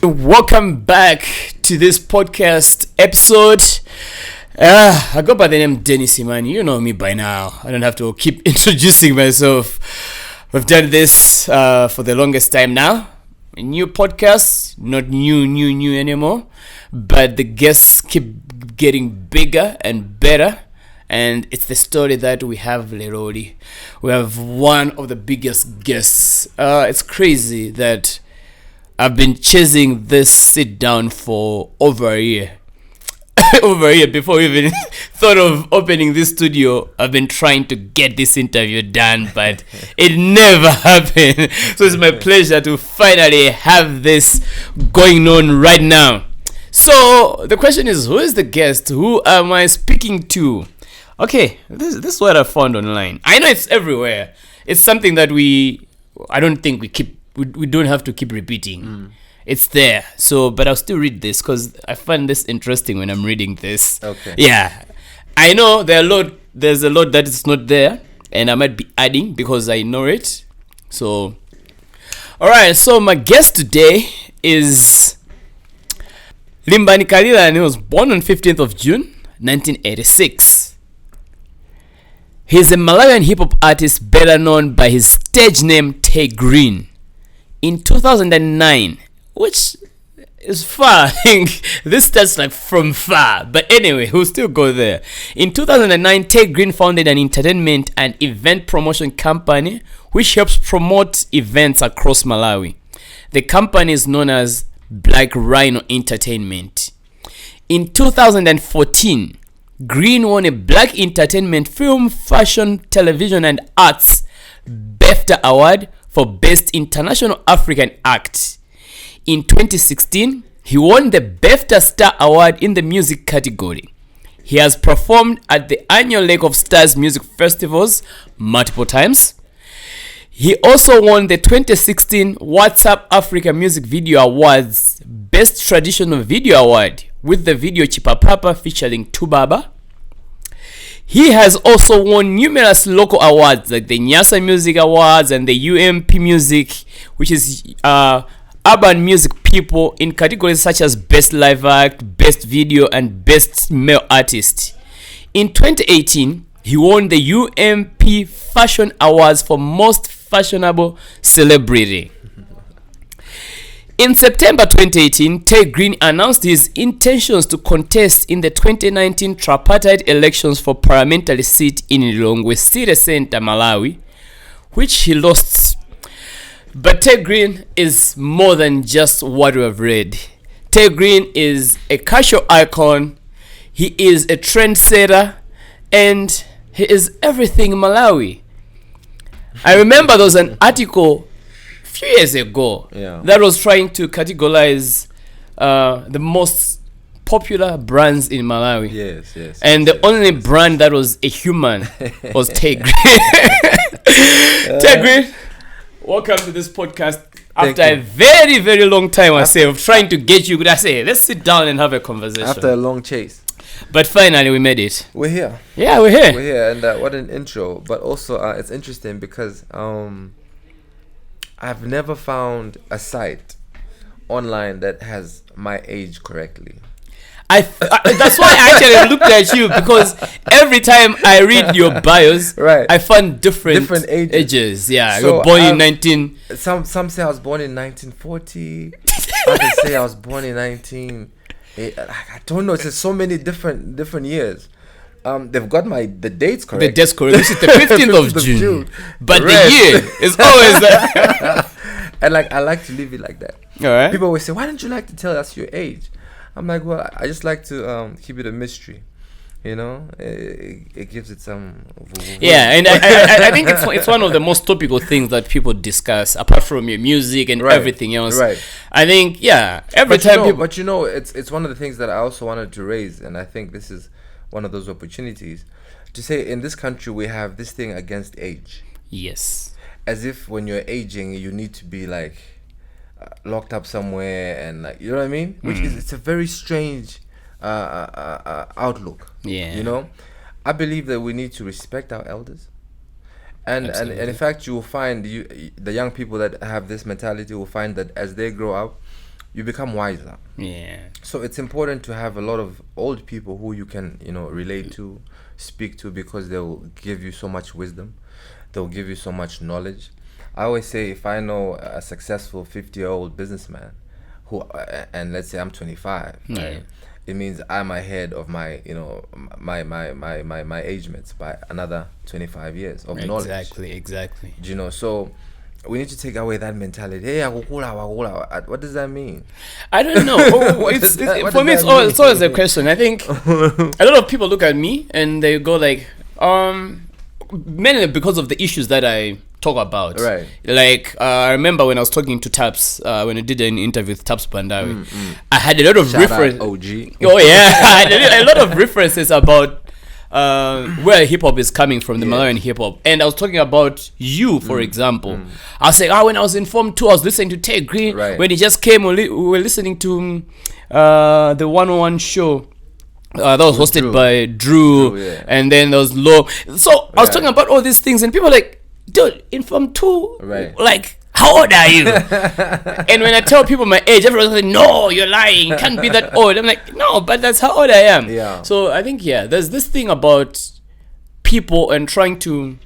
Welcome back to this podcast episode. I go by the name Dennis Imaan. You know me by now. I don't have to keep introducing myself. We've done this for the longest time now. A new podcast, not new anymore. But the guests keep getting bigger and better. And it's the story that we have Leroli. We have one of the biggest guests. It's crazy that I've been chasing this sit down for over a year. Before we even thought of opening this studio. I've been trying to get this interview done, but it never happened. So it's my pleasure to finally have this going on right now. So the question is, who is the guest? Who am I speaking to? Okay, this is what I found online. I know it's everywhere. It's something that I don't think we don't have to keep repeating. It's there. So, but I'll still read this because I find this interesting when I'm reading this. Okay. Yeah, I know there's a lot that is not there, and I might be adding because I know it. So, all right. So my guest today is Limbani Kalila, and he was born on 15th of June, 1986. He's a Malawian hip-hop artist better known by his stage name Tay Grin. In 2009, which is far, I think this starts like from far, but anyway, we'll still go there. In 2009, Tay Grin founded an entertainment and event promotion company which helps promote events across Malawi. The company is known as Black Rhino Entertainment. In 2014, Green won a Black Entertainment Film, Fashion, Television and Arts BAFTA Award for Best International African Act. In 2016, he won the BAFTA Star Award in the music category. He has performed at the annual Lake of Stars Music Festivals multiple times. He also won the 2016 WhatsApp Africa Music Video Awards Best Traditional Video Award with the video Chipapapa featuring Tubaba. He has also won numerous local awards like the Nyasa Music Awards and the UMP Music, which is Urban Music People, in categories such as Best Live Act, Best Video and Best Male Artist. In 2018, he won the UMP Fashion Awards for Most Fashionable Celebrity. In September 2018, Tay Grin announced his intentions to contest in the 2019 tripartite elections for parliamentary seat in Lilongwe City Center, Malawi, which he lost. But Tay Grin is more than just what we have read. Tay Grin is a cultural icon, he is a trendsetter, and he is everything Malawi. I remember there was an article few years ago that was trying to categorize the most popular brands in Malawi. Yes. And the only brand that was a human was Tay Grin. Tay Grin, welcome to this podcast. After a very, very long time, I say, of trying to get you. I say, let's sit down and have a conversation. After a long chase. But finally, we made it. We're here. Yeah, we're here. We're here, and what an intro. But also, it's interesting because I've never found a site online that has my age correctly. That's why I actually looked at you, because every time I read your bios, right, I find different ages. Yeah, so you were born in 19. Some say I was born in 1940. Others say I was born in 19. I don't know. It's just so many different years. They've got the dates correct. The dates correct. This is the 15th of June. But the year is always there. And I like to leave it like that. All right. People always say, "Why don't you like to tell us your age?" I'm like, well, I just like to keep it a mystery. You know, it gives it some. Yeah, and I think it's one of the most topical things that people discuss, apart from your music and everything else. Right. I think But it's one of the things that I also wanted to raise, and I think this is one of those opportunities to say, in this country we have this thing against age. Yes. As if when you're aging, you need to be like locked up somewhere, and like, you know what I mean? Which is, it's a very strange outlook. Yeah. You know, I believe that we need to respect our elders, and in fact, you will find the young people that have this mentality will find that as they grow up, you become wiser. Yeah. So it's important to have a lot of old people who you can, relate to, speak to, because they'll give you so much wisdom. They'll give you so much knowledge. I always say, if I know a successful 50-year-old businessman who, and let's say I'm 25, right? It means I'm ahead of my, my age mates by another 25 years of knowledge. Exactly. So we need to take away that mentality. Hey, what does that mean? I don't know. For me, it's always a question. I think a lot of people look at me and they go like, mainly because of the issues that I talk about. Right. Like, I remember when I was talking to Taps, when I did an interview with Taps Bandawi, I had a lot of references. OG. Oh, yeah. I had a lot of references about where hip hop is coming from, the Malawian hip hop. And I was talking about you, for example. I was saying, when I was in Form 2, I was listening to Tay Grin. Right. When he just came, we were listening to the 101 show. That was hosted by Drew, and then there was Low. So I was talking about all these things, and people were like, dude, in Form 2, like, how old are you? And when I tell people my age, everyone's like, no, you're lying, you can't be that old. I'm like, no, but that's how old I am. Yeah. So I think, there's this thing about people and trying to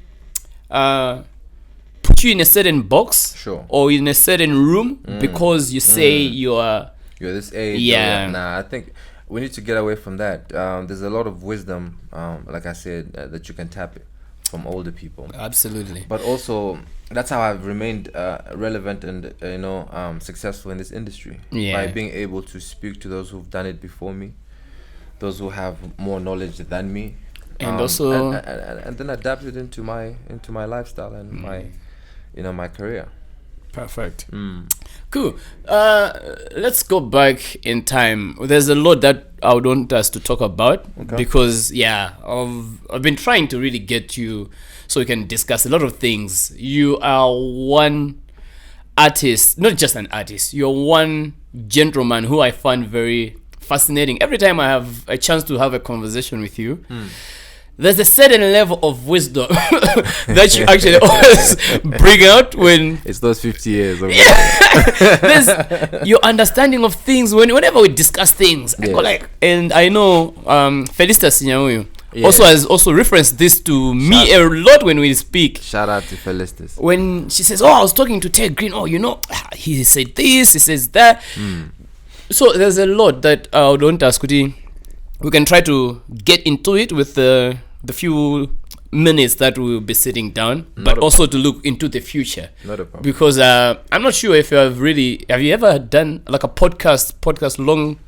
put you in a certain box, or in a certain room, because you say you're this age. Yeah. Nah, I think we need to get away from that. There's a lot of wisdom, like I said, that you can tap it from older people. Absolutely. But also, that's how I've remained relevant and successful in this industry. By being able to speak to those who've done it before me, those who have more knowledge than me, and also and then adapt it into my lifestyle and my career. Perfect. Cool. Let's go back in time. There's a lot that I would want us to talk about, because I've been trying to really get you so we can discuss a lot of things. You are one artist, not just an artist. You're one gentleman who I find very fascinating. Every time I have a chance to have a conversation with you, there's a certain level of wisdom that you actually always bring out when it's those 50 years. There's your understanding of things whenever we discuss things. I go like, and I know Felicitas Nyamuyu also has also referenced this to me a lot when we speak. Shout out to Felicitas. When she says, I was talking to Tay Grin, he said this, he says that. So there's a lot that I would want us Kuti. We can try to get into it with the few minutes that we'll be sitting down, but also to look into the future. Not a problem. Because I'm not sure if have you ever done like a long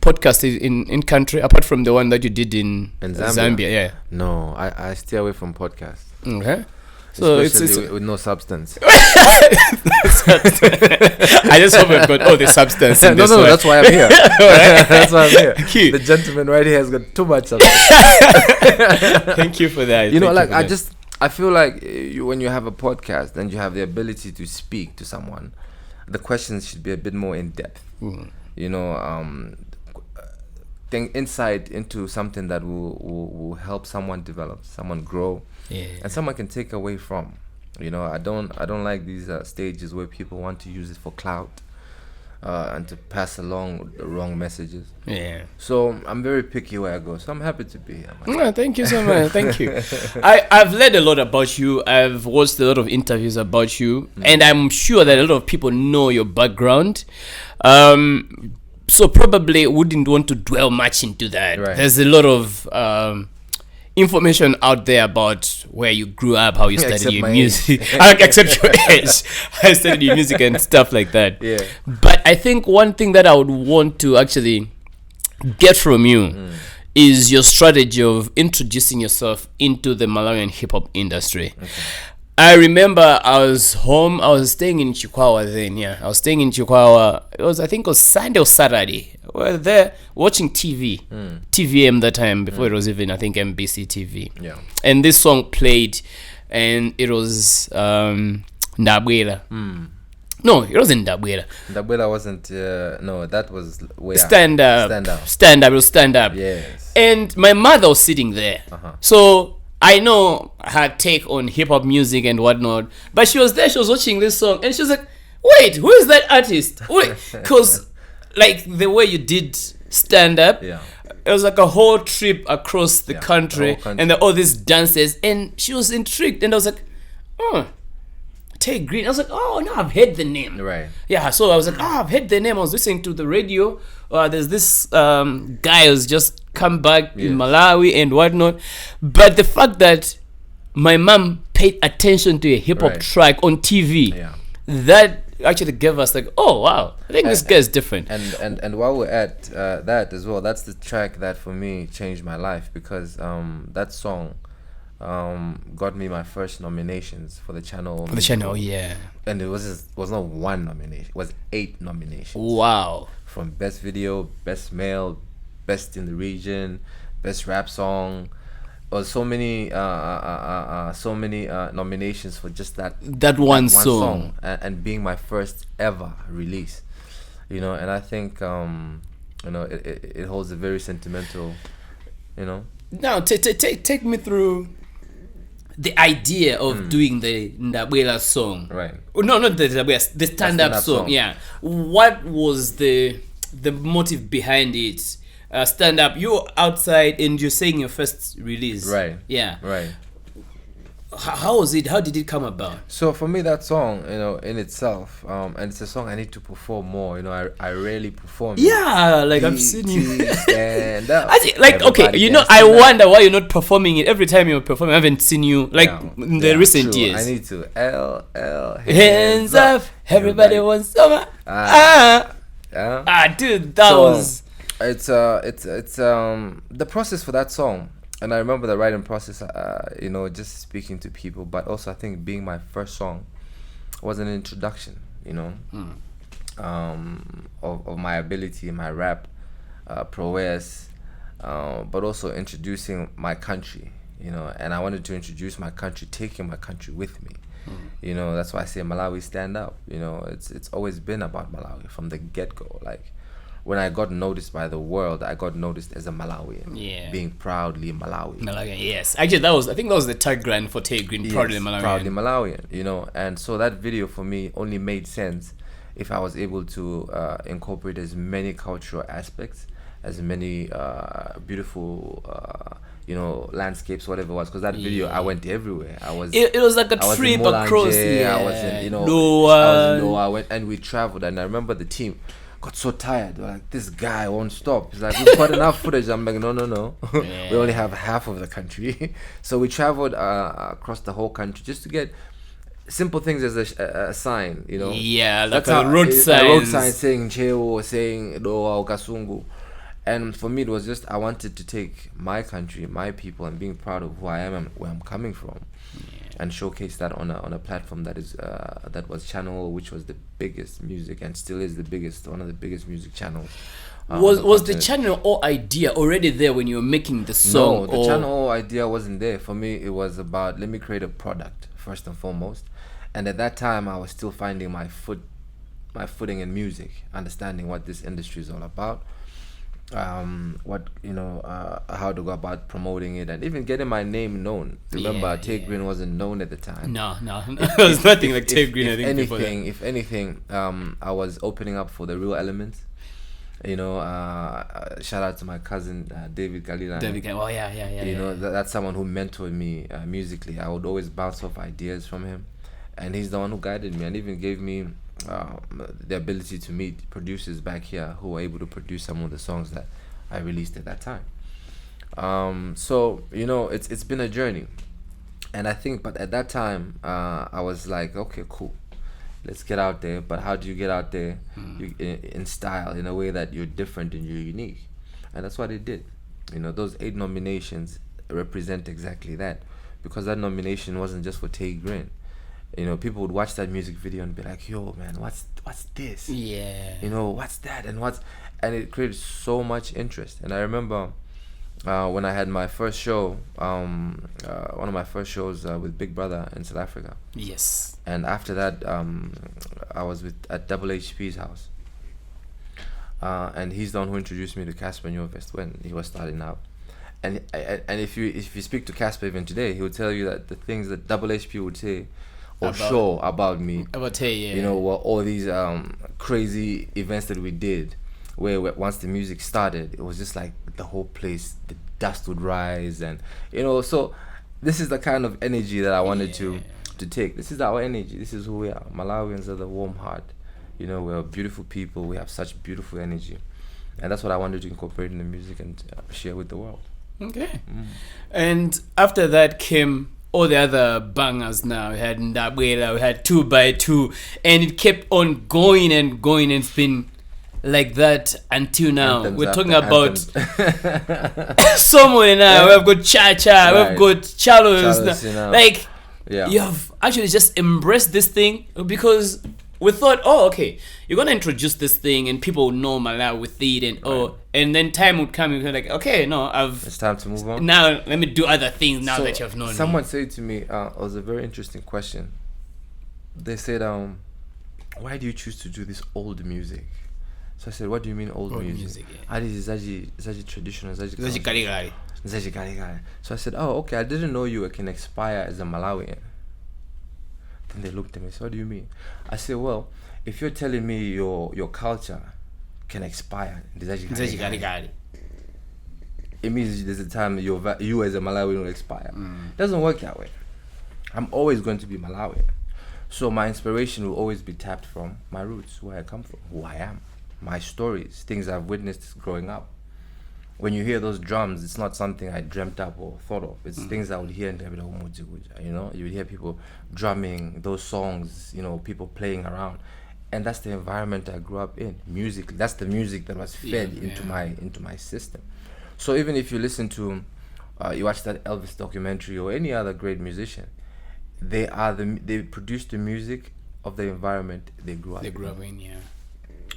podcast in country, apart from the one that you did in Zambia? Yeah. No, I stay away from podcasts. Okay. So it's with no substance. I just hope I've got all the substance. In this one. That's why I'm here. That's why I'm here. The gentleman right here has got too much substance. Thank you for that. I feel like when you have a podcast and you have the ability to speak to someone, the questions should be a bit more in depth. Insight into something that will help someone develop, someone grow, and someone can take away from. I don't like these stages where people want to use it for clout and to pass along the wrong messages. So I'm very picky where I go. So I'm happy to be here. Thank you so much. Thank you. I've read a lot about you. I've watched a lot of interviews about you, and I'm sure that a lot of people know your background. So probably wouldn't want to dwell much into that. Right. There's a lot of information out there about where you grew up, how you studied your music, except your age. I studied your music and stuff like that. Yeah. But I think one thing that I would want to actually get from you is your strategy of introducing yourself into the Malawian hip hop industry. Okay. I remember I was staying in Chikwawa then, I was staying in Chikwawa. I think it was Sunday or Saturday. We were there watching TV. TVM that time, before it was even, I think, MBC TV. Yeah. And this song played, and it was Ndabwela. No, it wasn't Ndabwela. Ndabwela wasn't, no, that was where? Stand Up. It was Stand Up. Yes. And my mother was sitting there. So I know her take on hip hop music and whatnot, but she was there, she was watching this song, and she was like, wait, who is that artist? Wait, because like the way you did stand up, Yeah. it was like a whole trip across the Yeah, the country, whole country. and all these dances, and she was intrigued, and I was like, oh, Tay Grin. I was like, oh no, I've heard the name. Right. Yeah, so I was like, I've heard the name. I was listening to the radio. There's this guy who's just come back in Yes. Malawi and whatnot. But the fact that my mom paid attention to a hip hop Right. track on TV, Yeah. that actually gave us like, oh wow, I think this guy is different. And while we're at that as well, that's the track that for me changed my life, because that song got me my first nominations for the channel. For the channel, yeah. And it was not one nomination; it was 8 nominations. Wow. From best video, best male, best in the region, best rap song. Or so many nominations for just that One song. and being my first ever release, and I think it holds a very sentimental, Now, take me through the idea of doing the Ndabwela song. Right. Oh, no, not the Ndabwela, the stand-up song. Yeah. What was the motive behind it? Stand up. You're outside and you're saying your first release. Right. Yeah. Right. How was it? How did it come about? So for me, that song, in itself, and it's a song I need to perform more. I rarely perform. Yeah, like I've seen you. Stand up. Like, okay, Everybody I stand up. wonder why you're not performing it. Every time you're performing, I haven't seen you like in the recent true. years. I need to. Hands up, everybody wants summer. Dude, that was. It's the process for that song, and I remember the writing process. Just speaking to people, but also I think being my first song was an introduction. Of my ability, my rap prowess, but also introducing my country. And I wanted to introduce my country, taking my country with me. That's why I say Malawi stand up. It's always been about Malawi from the get-go. Like, when I got noticed by the world, I got noticed as a Malawian. Yeah. Being proudly Malawi. Malawian, yes. Actually, I think that was the tagline for Tay Grin, proudly Malawian. Proudly Malawian, and so that video for me only made sense if I was able to incorporate as many cultural aspects, as many beautiful landscapes, whatever it was, because that video I went everywhere. It was like a trip across. I was in Noah, and we traveled, and I remember the team got so tired. They're like, this guy won't stop. He's like, we've got enough footage. I'm like, no. Yeah. We only have half of the country. So we traveled across the whole country just to get simple things as a sign, Yeah, like that's a road sign. A road sign saying Cheo or saying Doa or Kasungu. And for me, it was just, I wanted to take my country, my people, and being proud of who I am and where I'm coming from. And showcase that on a platform that was Channel, which was the biggest music and still is one of the biggest music channels. Was the Channel O idea already there when you were making the song? No, the Channel O idea wasn't there. For me, it was about, let me create a product first and foremost. And at that time, I was still finding my footing in music, understanding what this industry is all about. How to go about promoting it and even getting my name known. Remember, Tay Grin wasn't known at the time. No, there was nothing like Tay Grin. I think if anything, I was opening up for the real elements. Shout out to my cousin David Galila. Oh yeah. That's someone who mentored me musically. I would always bounce off ideas from him, and he's the one who guided me and even gave me the ability to meet producers back here who were able to produce some of the songs that I released at that time. So it's been a journey, and I think, but at that time I was like, okay, cool, let's get out there. But how do you get out there? In style, in a way that you're different and you're unique, and that's what it did. Those 8 nominations represent exactly that, because that nomination wasn't just for Tay Grin. People would watch that music video and be like, yo man, what's this? Yeah. What's that? And it created so much interest. And I remember when I had my first show, one of my first shows with Big Brother in South Africa. Yes. And after that, I was at Double HP's house. And he's the one who introduced me to Casper Nyovest when he was starting out. And if you speak to Casper even today, he would tell you that the things that Double HP would say or show about me. About Tay, yeah. You know, all these crazy events that we did, where once the music started, it was just like the whole place, the dust would rise, and you know. So this is the kind of energy that I wanted to take. This is our energy. This is who we are. Malawians are the warm heart. You know, we're beautiful people. We have such beautiful energy, and that's what I wanted to incorporate in the music and share with the world. Okay. And after that came all the other bangers. Now we had Ndabwela, we had 2x2, and it kept on going and going, and it's been like that until now. Anthems we're talking anthems. about somewhere now. We've got Cha-Cha, we've got Chalos. You know. Like, Yeah. you have actually just embraced this thing, because we thought, oh, okay, you're gonna introduce this thing and people will know Malawi with it, and and then time would come, you're like, okay, no, It's time to move on. now let me do other things now So, that you've known someone me. said to me, it was a very interesting question. They said, why do you choose to do this old music? So I said, what do you mean old music? Yeah. This is zaji traditional, zaji Zaji Kaligari. Zaji Kaligari. So I said, oh, okay, I didn't know you can expire as a Malawian. Then they looked at me, so what do you mean? I said, well, if you're telling me your culture can expire, Zaji Kaligari. it means there's a time you as a Malawian will expire. It doesn't work that way. I'm always going to be Malawian. So my inspiration will always be tapped from my roots, where I come from, who I am, my stories, things I've witnessed growing up. When you hear those drums, it's not something I dreamt up or thought of. It's things I would hear in you know, you would hear people drumming those songs, you know, people playing around. And that's the environment I grew up in. Music, that's the music that was fed into my system. So even if you listen to, you watch that Elvis documentary or any other great musician, they produce the music of the environment they grew up in. They grew up in, yeah.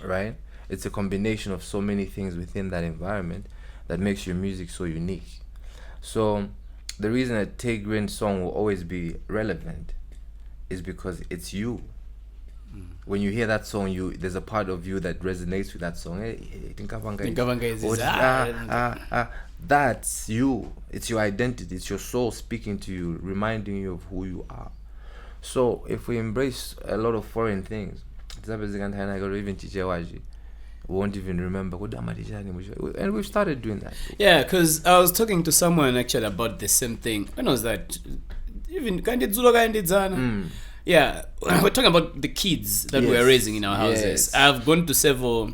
Right? It's a combination of so many things within that environment that makes your music so unique. So the reason a Tay Grin song will always be relevant is because it's you. When you hear that song, there's a part of you that resonates with that song. That's you. It's your identity. It's your soul speaking to you, reminding you of who you are. So if we embrace a lot of foreign things, we won't even remember. And we've started doing that. Yeah, because I was talking to someone actually about the same thing. When was that? Even yeah, we're talking about the kids that we're raising in our houses. I've gone to several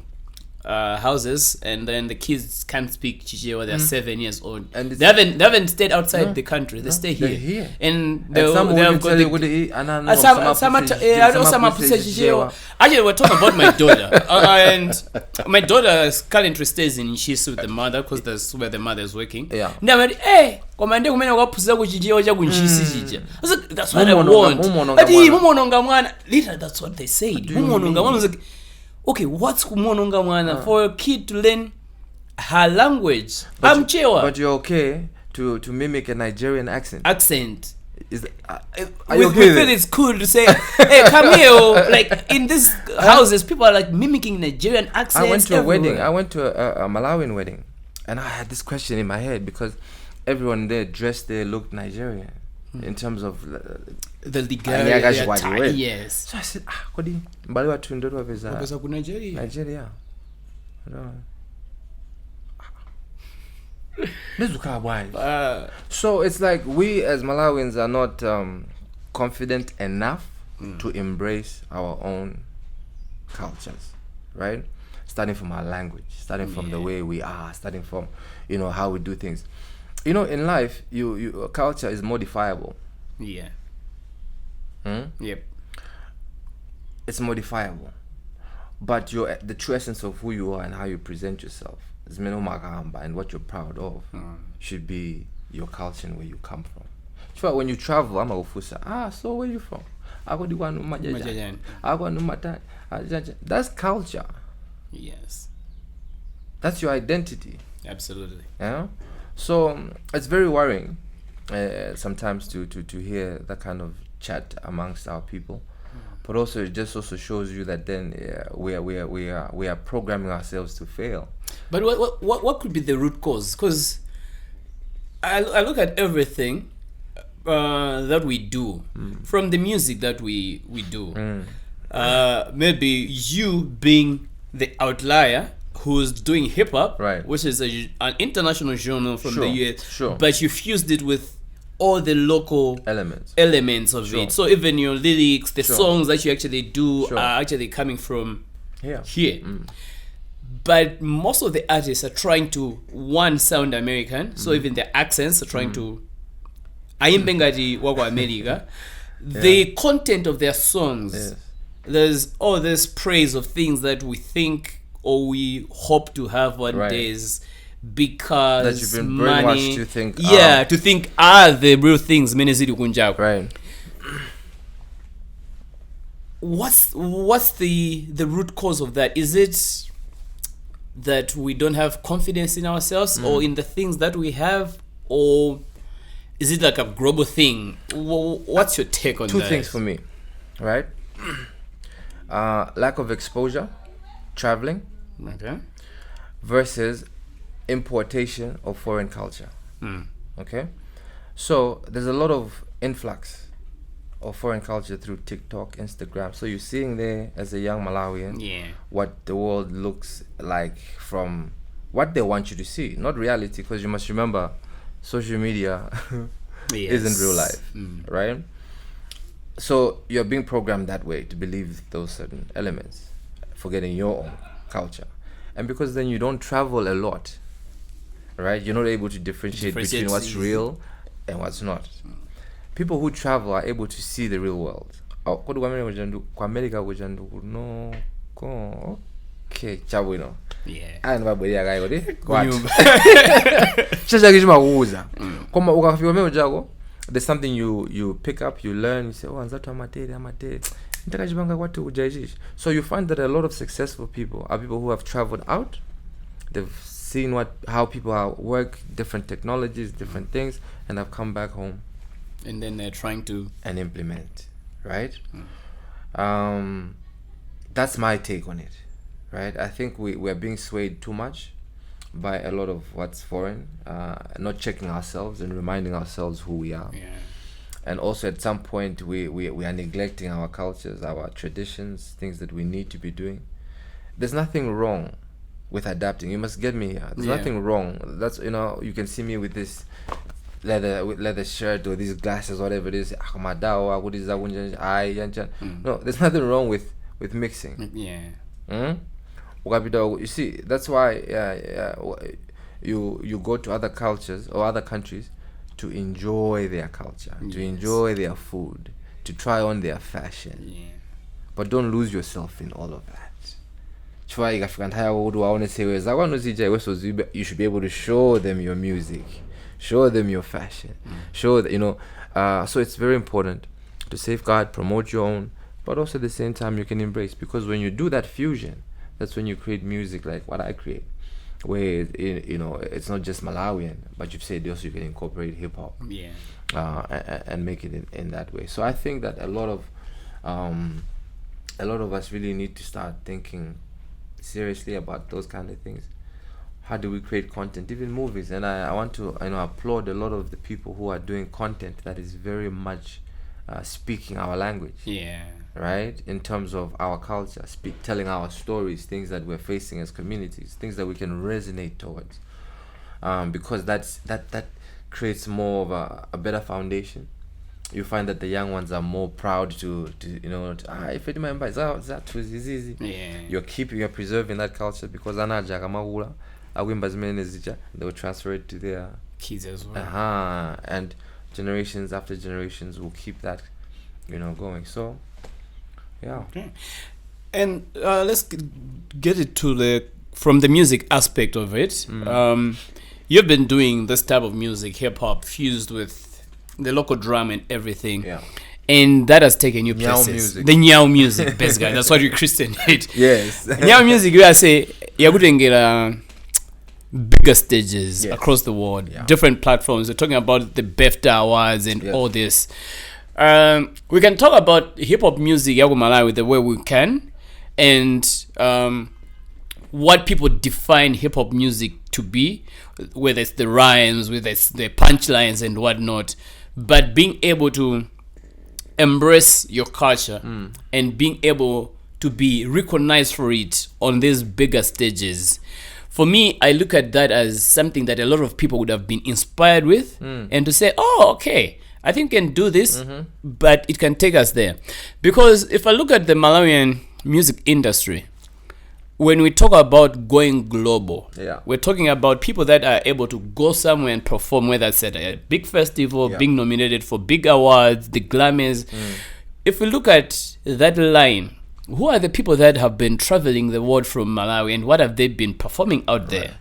houses, and then the kids can't speak Chichewa. They're 7 years old. And they haven't stayed outside the country. They stay here. They're here. And they have got actually, we're talking about my daughter. And my daughter currently stays in Shisu with the mother, because that's where the mother is working. Yeah. And I'm like, hey, komande kumene wapusa kuchichewa cha kunchisi chicha. I was like, that's what I want. Literally, that's what they said. I was like, okay, what's kumononga mwana? For a kid to learn her language. But you're okay to mimic a Nigerian accent. We feel it's cool to say, hey, come here. Like in these houses, people are like mimicking Nigerian accents. I went to everywhere. a wedding. I went to a Malawian wedding, and I had this question in my head because everyone there dressed there looked Nigerian in terms of the legal. Yes. So I said, Kodi mbali watu ndoto wapeza Nigeria. Nigeria. So it's like we as Malawians are not confident enough to embrace our own cultures, right? Starting from our language, starting from the way we are, starting from, you know, how we do things. You know, in life, you culture is modifiable. Yeah. Yep. It's modifiable, but the true essence of who you are and how you present yourself is and what you're proud of should be your culture and where you come from. So when you travel, I'm a ufusa. So where you from? I go That's culture. Yes. That's your identity. Absolutely. Yeah. So it's very worrying sometimes to hear that kind of chat amongst our people, but also it just also shows you that then we are programming ourselves to fail. But what could be the root cause? Because I look at everything, that we do, from the music that we do, maybe you being the outlier who's doing hip hop, Right. which is an international genre from the US, Sure. but you fused it with all the local elements of Sure. it. So even your lyrics, the Sure. songs that you actually do Sure. are actually coming from here. But most of the artists are trying to sound American, so even the accents are trying to aimbengati wako America. The content of their songs, there's all this praise of things that we think or we hope to have one days, because that you've been money brainwashed to think to think are the real things menezidi kunjako. Right. What's the root cause of that? Is it that we don't have confidence in ourselves or in the things that we have, or is it like a global thing? What's your take on that? Two things for me, right? Lack of exposure, traveling, Okay. versus importation of foreign culture. Okay, so there's a lot of influx of foreign culture through TikTok, Instagram. So you're seeing there as a young Malawian what the world looks like from what they want you to see, not reality, because you must remember social media isn't real life, right? So you're being programmed that way to believe those certain elements, forgetting your own culture. And because then you don't travel a lot, right? You're not able to differentiate between what's real and what's not. People who travel are able to see the real world. Okay, chabwino. And my body there's something you pick up, you learn, you say, oh, so you find that a lot of successful people are people who have traveled out. They've seen how people work, different technologies, different things, and have come back home. And then they're trying to implement, right? That's my take on it, right? I think we're being swayed too much by a lot of what's foreign, not checking ourselves and reminding ourselves who we are. And also at some point we are neglecting our cultures, our traditions, things that we need to be doing. There's nothing wrong with adapting. You must get me here. There's nothing wrong. That's, you can see me with this leather shirt or these glasses, whatever it is. No, there's nothing wrong with mixing. You see, that's why you go to other cultures or other countries to enjoy their culture, to enjoy their food, to try on their fashion. But don't lose yourself in all of that. You should be able to show them your music, show them your fashion, show that, so it's very important to safeguard, promote your own, but also at the same time you can embrace, because when you do that fusion, that's when you create music like what I create, where it's not just Malawian, but you've said also you can incorporate hip hop, and make it in that way. So I think that a lot of us really need to start thinking seriously about those kind of things. How do we create content, even movies? And I want to applaud a lot of the people who are doing content that is very much speaking our language. Right, in terms of our culture, telling our stories, things that we're facing as communities, things that we can resonate towards, because that creates more of a better foundation. You find that the young ones are more proud to if it remember that was easy. You're preserving that culture, because they will transfer it to their kids as well. And generations after generations will keep that going. So okay. And let's get it from the music aspect of it. You've been doing this type of music, hip hop, fused with the local drum and everything. And that has taken you places. The Nyao music, best guy. That's what you christened it. Yes. Nyao music, you are say you're going to get bigger stages across the world, different platforms. We're talking about the BEFTA awards and all this. We can talk about hip hop music Yago Malawi the way we can, and what people define hip hop music to be, whether it's the rhymes, whether it's the punchlines and whatnot. but being able to embrace your culture and being able to be recognized for it on these bigger stages. For me, I look at that as something that a lot of people would have been inspired with, and to say, oh, okay, I think we can do this, but it can take us there. Because if I look at the Malawian music industry, when we talk about going global, we're talking about people that are able to go somewhere and perform, whether it's at a big festival, being nominated for big awards, the Grammys. If we look at that line, who are the people that have been traveling the world from Malawi, and what have they been performing out there?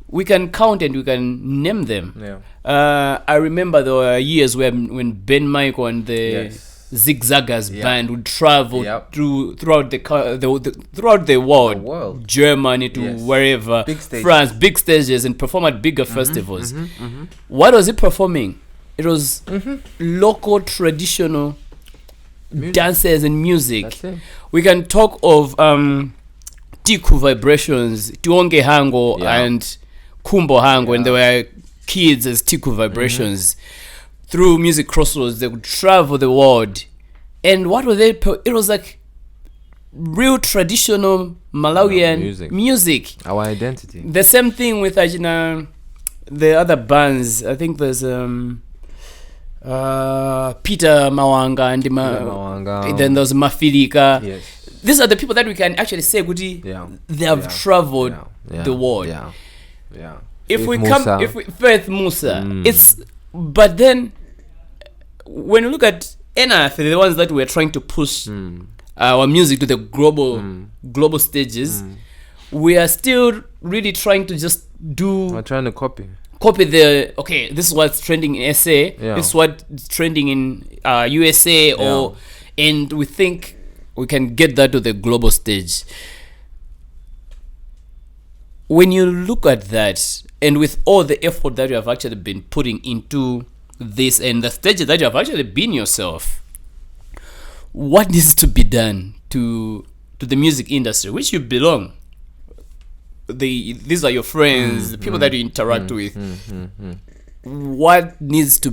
We can count and we can name them. I remember there were years when Ben Michael and the Zigzaggers band would travel throughout the world, Germany to wherever, France, big stages, and perform at bigger festivals. What was it performing? It was local traditional dances and music. We can talk of Tiku Vibrations, Tionge Hango and Kumbo Hango, and they were kids as Tiku Vibrations. Through Music Crossroads, they would travel the world. And what were they? It was like real traditional Malawian music. Our identity. The same thing with the other bands. I think there's Peter Mawanga and then there's Mafilika. These are the people that we can actually say they have traveled the world. If we come, Faith Musa, but then when you look at NF, the ones that we're trying to push our music to the global stages, we are still really trying to just we're trying to copy this is what's trending in SA, this is what's trending in USA, and we think we can get that to the global stage. When you look at that, and with all the effort that you have actually been putting into this and the stages that you have actually been yourself, what needs to be done to the music industry, which you belong? These are your friends, the people that you interact with. What needs to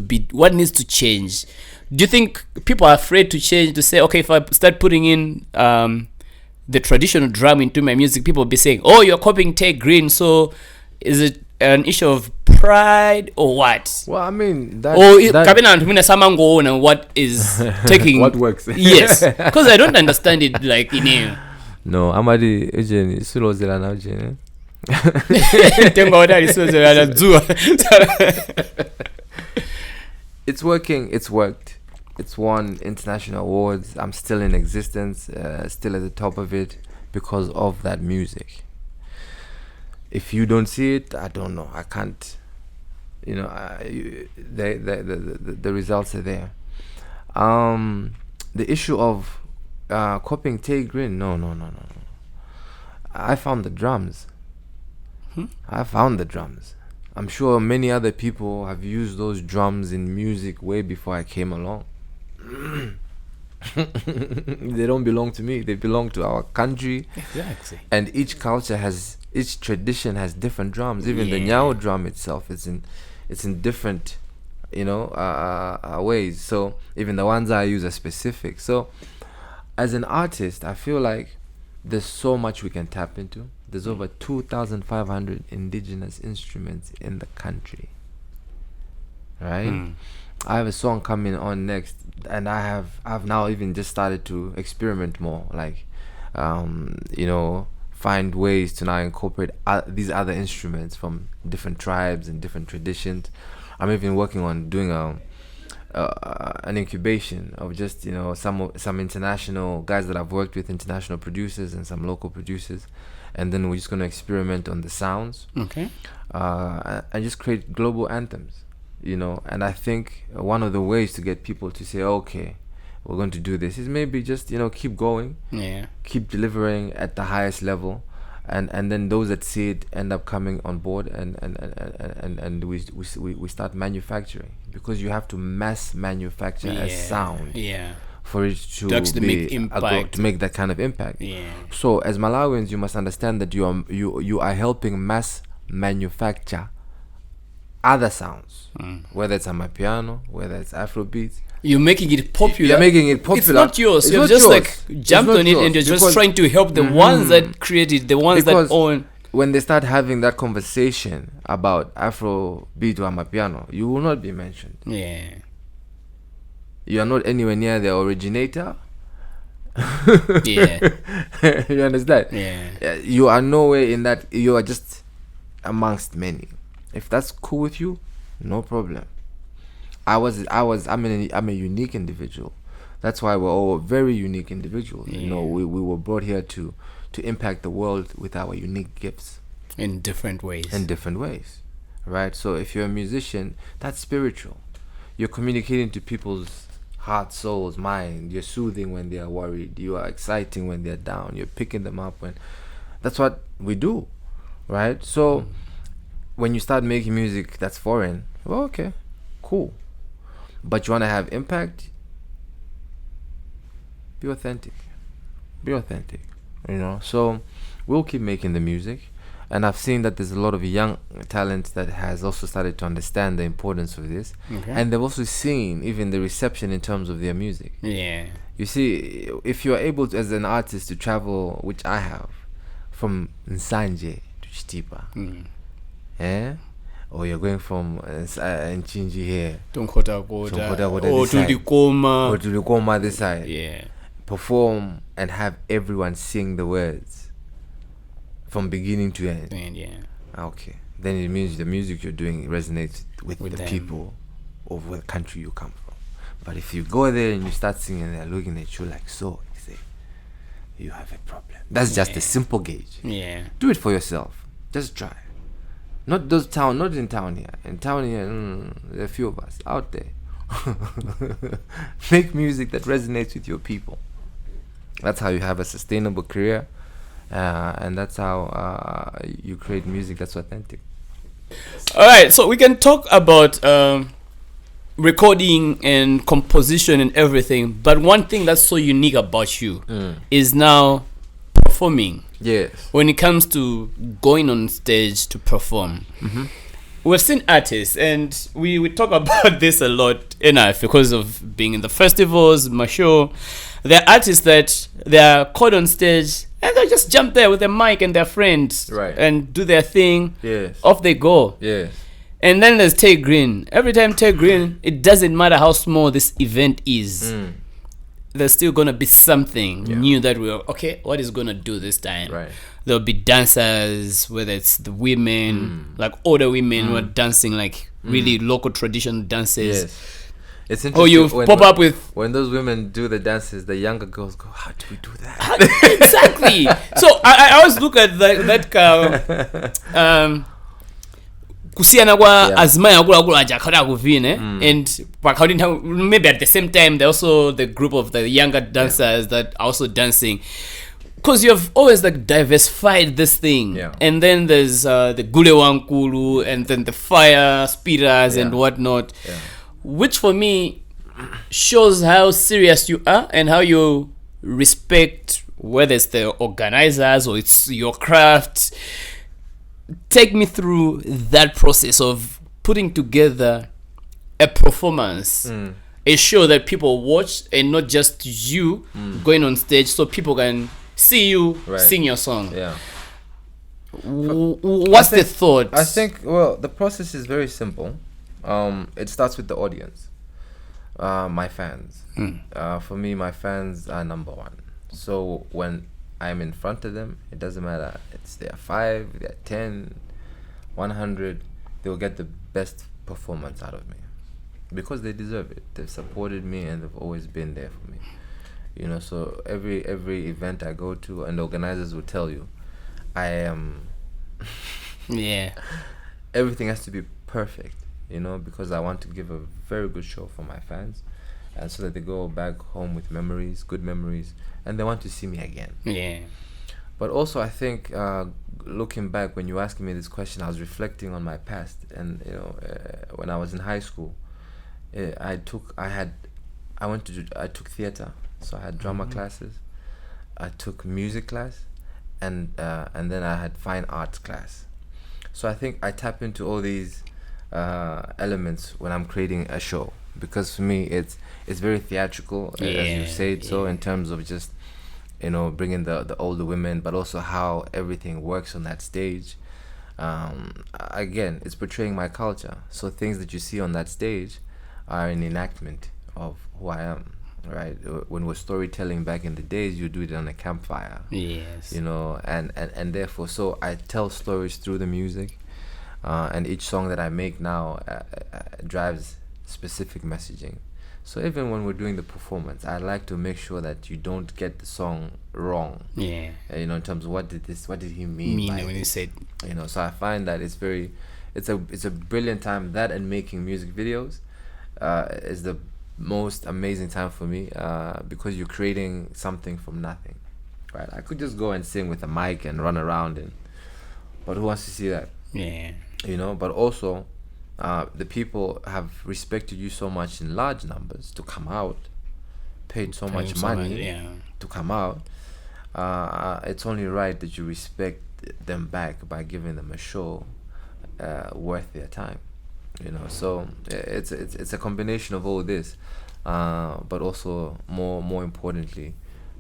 change? Do you think people are afraid to change, to say, okay, if I start putting in the traditional drum into my music, people will be saying, oh, you're copying Tay Grin, so is it an issue of pride or what? Well, I mean, what is taking what works? Yes, because I don't understand it. Like no, Amadi Ejeni Sulozela now Jeni. It's working. It's worked. It's won international awards. I'm still in existence, still at the top of it because of that music. If you don't see it, I don't know. I can't. The results are there. The issue of copying Tay Grin, no. I found the drums. I'm sure many other people have used those drums in music way before I came along. They don't belong to me. They belong to our country. Exactly. And each tradition has different drums. Even the Nyao drum itself, it's in different, ways. So even the ones I use are specific. So as an artist, I feel like there's so much we can tap into. There's over 2,500 indigenous instruments in the country. Right? I have a song coming on next, and I've now even just started to experiment more, like find ways to now incorporate these other instruments from different tribes and different traditions. I'm even working on doing an incubation of just some international guys that I've worked with, international producers and some local producers, and then we're just going to experiment on the sounds, and just create global anthems. And I think one of the ways to get people to say, okay, we're going to do this, is maybe just keep going, keep delivering at the highest level, and then those that see it end up coming on board, and we start manufacturing, because you have to mass manufacture a sound for it to actually make impact, to make that kind of impact. So as Malawians, you must understand that you are helping mass manufacture other sounds, whether it's amapiano, whether it's Afrobeats. You're making it popular. You're making it popular. It's not yours. It's You're not just yours. like jumped on it and you're just trying to help the ones that created, the ones that own. When they start having that conversation about Afrobeat or amapiano, you will not be mentioned. Yeah. You are not anywhere near the originator. Yeah. You understand? Yeah. You are nowhere in that. You are just amongst many. If that's cool with you, no problem. I'm a unique individual. That's why we're all very unique individuals. Yeah. You know, we were brought here to impact the world with our unique gifts. In different ways. Right? So if you're a musician, that's spiritual. You're communicating to people's heart, souls, mind. You're soothing when they are worried. You are exciting when they're down. You're picking them up when. That's what we do, right? So when you start making music that's foreign, well, okay, cool. But you want to have impact? Be authentic. You know. So we'll keep making the music. And I've seen that there's a lot of young talent that has also started to understand the importance of this. Okay. And they've also seen even the reception in terms of their music. Yeah. You see, if you're able to, as an artist, to travel, which I have, from Nsanje to Chitipa, or you're going from Nchinji here to Likoma this side, yeah, perform and have everyone sing the words from beginning to end. Okay, then it means the music you're doing resonates with the them. people of the country you come from. But if you go there and you start singing, they're looking at you like so, you say, you have a problem. That's just a simple gauge. Yeah. Do it for yourself. Just try. Not in town here. In town here, there are a few of us out there. Make music that resonates with your people. That's how you have a sustainable career. And that's how you create music that's authentic. All right, so we can talk about recording and composition and everything, but one thing that's so unique about you is now performing. Yes. When it comes to going on stage to perform, we've seen artists, and we talk about this a lot enough because of being in the festivals, my show. There are artists that they are caught on stage and they just jump there with their mic and their friends, right, and do their thing. Yes. Off they go. Yes. And then there's Tay Grin. Every time Tay Grin, it doesn't matter how small this event is. There's still gonna be something new that we're okay. What is gonna do this time? Right. There'll be dancers, whether it's the women, like older women who are dancing like really local traditional dances. Yes. It's interesting. Or you pop up with when those women do the dances, the younger girls go, "How do we do that?" Exactly. So I always look at that kusiana kwa azima yakula jakhala kuvine, and maybe at the same time they also the group of the younger dancers that are also dancing, because you've always like diversified this thing. And then there's the gule wankulu, and then the fire speeders and whatnot, which for me shows how serious you are and how you respect whether it's the organizers or it's your craft. Take me through that process of putting together a performance, a show that people watch, and not just you going on stage so people can see you sing your song. What's the thought? I think, well, the process is very simple. It starts with the audience, my fans. For me, my fans are number one. So when I'm in front of them, it doesn't matter. They're 5, they're 10, 100. They'll get the best performance out of me because they deserve it. They've supported me and they've always been there for me. You know, so every event I go to, and the organizers will tell you, I am. Everything has to be perfect. You know, because I want to give a very good show for my fans, and so that they go back home with memories, good memories, and they want to see me again. But also, I think looking back, when you were asking me this question, I was reflecting on my past, and you know, when I was in high school, I took theater, so I had drama classes, I took music class, and then I had fine arts class. So I think I tap into all these elements when I'm creating a show, because for me it's very theatrical, as you said, so in terms of just, you know, bringing the older women, but also how everything works on that stage. Again, it's portraying my culture, so things that you see on that stage are an enactment of who I am, right? When we're storytelling back in the days, you do it on a campfire, Yes. you know, and therefore, so I tell stories through the music, and each song that I make now drives specific messaging. So even when we're doing the performance, I like to make sure that you don't get the song wrong. Yeah. You know, in terms of what did he mean by when it? you said, You know, so I find that it's a brilliant time. That and making music videos is the most amazing time for me, because you're creating something from nothing, right? I could just go and sing with a mic and run around, but who wants to see that? yeah. You know, but also the people have respected you so much in large numbers to come out, paid so much money to come out. It's only right that you respect them back by giving them a show worth their time, you know. So it's a combination of all this, but also more importantly,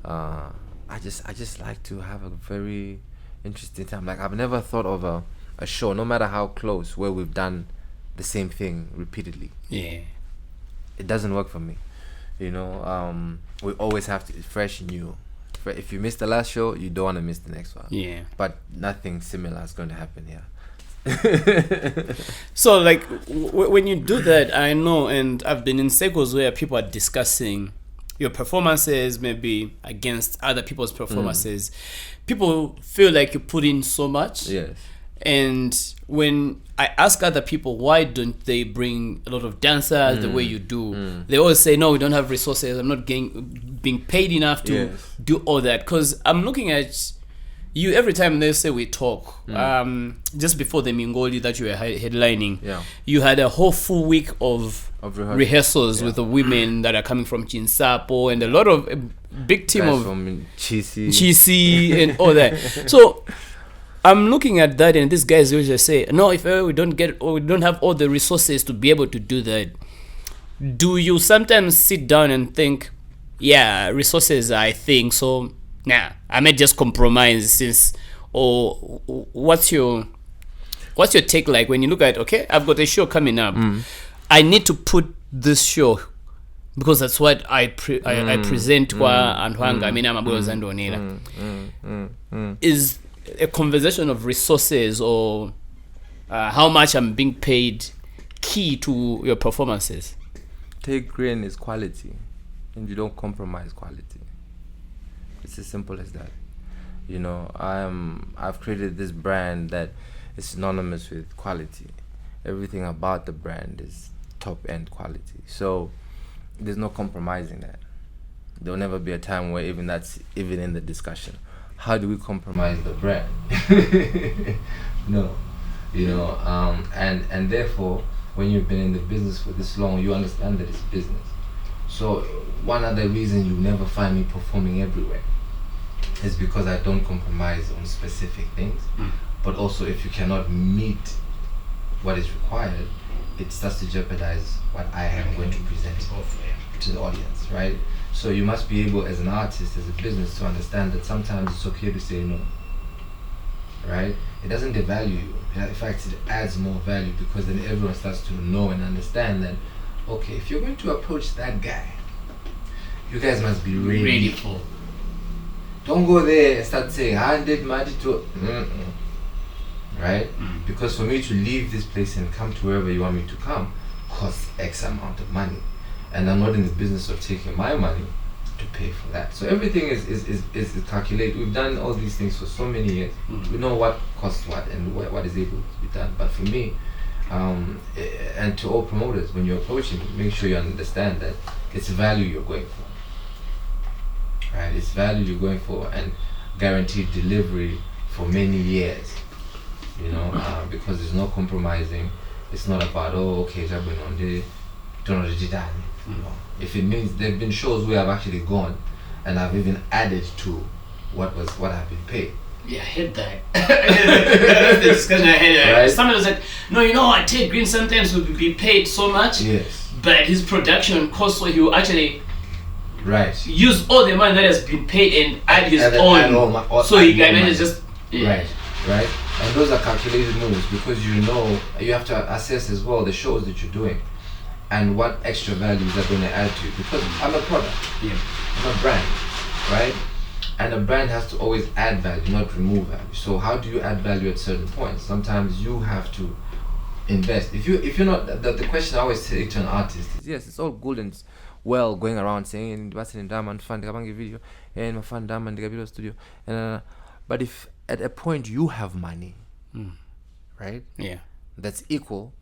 I just like to have a very interesting time. Like, I've never thought of a show, no matter how close, where we've done the same thing repeatedly. Yeah. It doesn't work for me, you know. We always have to fresh and new. If you miss the last show, you don't want to miss the next one. Yeah. But nothing similar is going to happen here. So, like, when you do that, I know, and I've been in circles where people are discussing your performances, maybe against other people's performances. People feel like you put in so much. Yes. And when I ask other people why don't they bring a lot of dancers the way you do, they always say, no, we don't have resources, I'm not being paid enough to do all that. Because I'm looking at you every time they say we talk, just before the Mingoli that you were headlining, you had a whole full week of rehearsals with the women that are coming from Chinsapo, and a lot of a big team Guys of from Chisi and all that. So I'm looking at that, and these guys usually say, no, if we don't have all the resources to be able to do that. Do you sometimes sit down and think, yeah, resources, I think, so nah, I may just compromise since, or what's your take like when you look at, okay, I've got a show coming up, I need to put this show because that's what I present kwa Anhwanga mina maboyo zandonela. Is a conversation of resources or how much I'm being paid key to your performances? Tay Grin is quality, and you don't compromise quality. It's as simple as that. You know, I've created this brand that is synonymous with quality. Everything about the brand is top end quality. So there's no compromising that. There'll never be a time where even in the discussion. How do we compromise the brand? No, you know, and therefore, when you've been in the business for this long, you understand that it's business. So one other reason you never find me performing everywhere is because I don't compromise on specific things. But also, if you cannot meet what is required, it starts to jeopardize what I am going to present to the audience, right? So you must be able, as an artist, as a business, to understand that sometimes it's okay to say no, right? It doesn't devalue you. In fact, it adds more value, because then everyone starts to know and understand that, okay, if you're going to approach that guy, you guys must be ready for. Don't go there and start saying, I did magic to, right? Because for me to leave this place and come to wherever you want me to come costs X amount of money. And I'm not in the business of taking my money to pay for that. So everything is calculated. We've done all these things for so many years. We know what costs what and what is able to be done. But for me, and to all promoters, when you're approaching, make sure you understand that it's value you're going for. Right? It's value you're going for, and guaranteed delivery for many years. You know, because there's no compromising. It's not about, oh, okay, if it means there have been shows where I've actually gone and I've even added to what I've been paid. Yeah, I hate that. That's the discussion I had. Right. Somebody was like, no, you know what, Tay Grin sometimes will be paid so much, Yes. but his production costs, so he will actually Right. use all the money that has been paid and add his And then own. add all So add he more can money. manage just. Yeah. Right. And those are calculated moves because you have to assess as well the shows that you're doing and what extra values are going to add to you. Because I'm a product. Yeah. I'm a brand, right? And a brand has to always add value, not remove value. So how do you add value at certain points? Sometimes you have to invest. If you're not, the question I always say to an artist is, yes, it's all good and well going around saying what's in diamond fund video and my fund diamond video studio and but if at a point you have money, right? Yeah. That's equal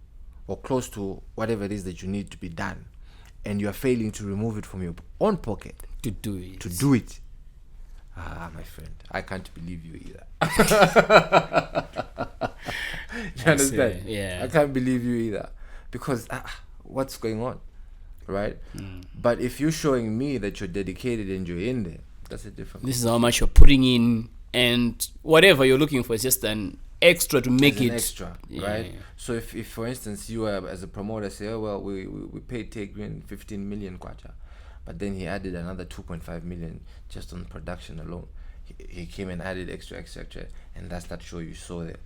or close to whatever it is that you need to be done, and you are failing to remove it from your own pocket To do it. my friend, I can't believe you either. You understand? Yeah. I can't believe you either because what's going on, right? But if you're showing me that you're dedicated and you're in there, that's a different. This is how much you're putting in, and whatever you're looking for is just an extra to make As an it extra, Yeah. right? So if for instance you as a promoter say, oh well, we paid Tay Grin 15 million kwacha, but then he added another 2.5 million just on production alone. He came and added extra, and that's that show you saw there.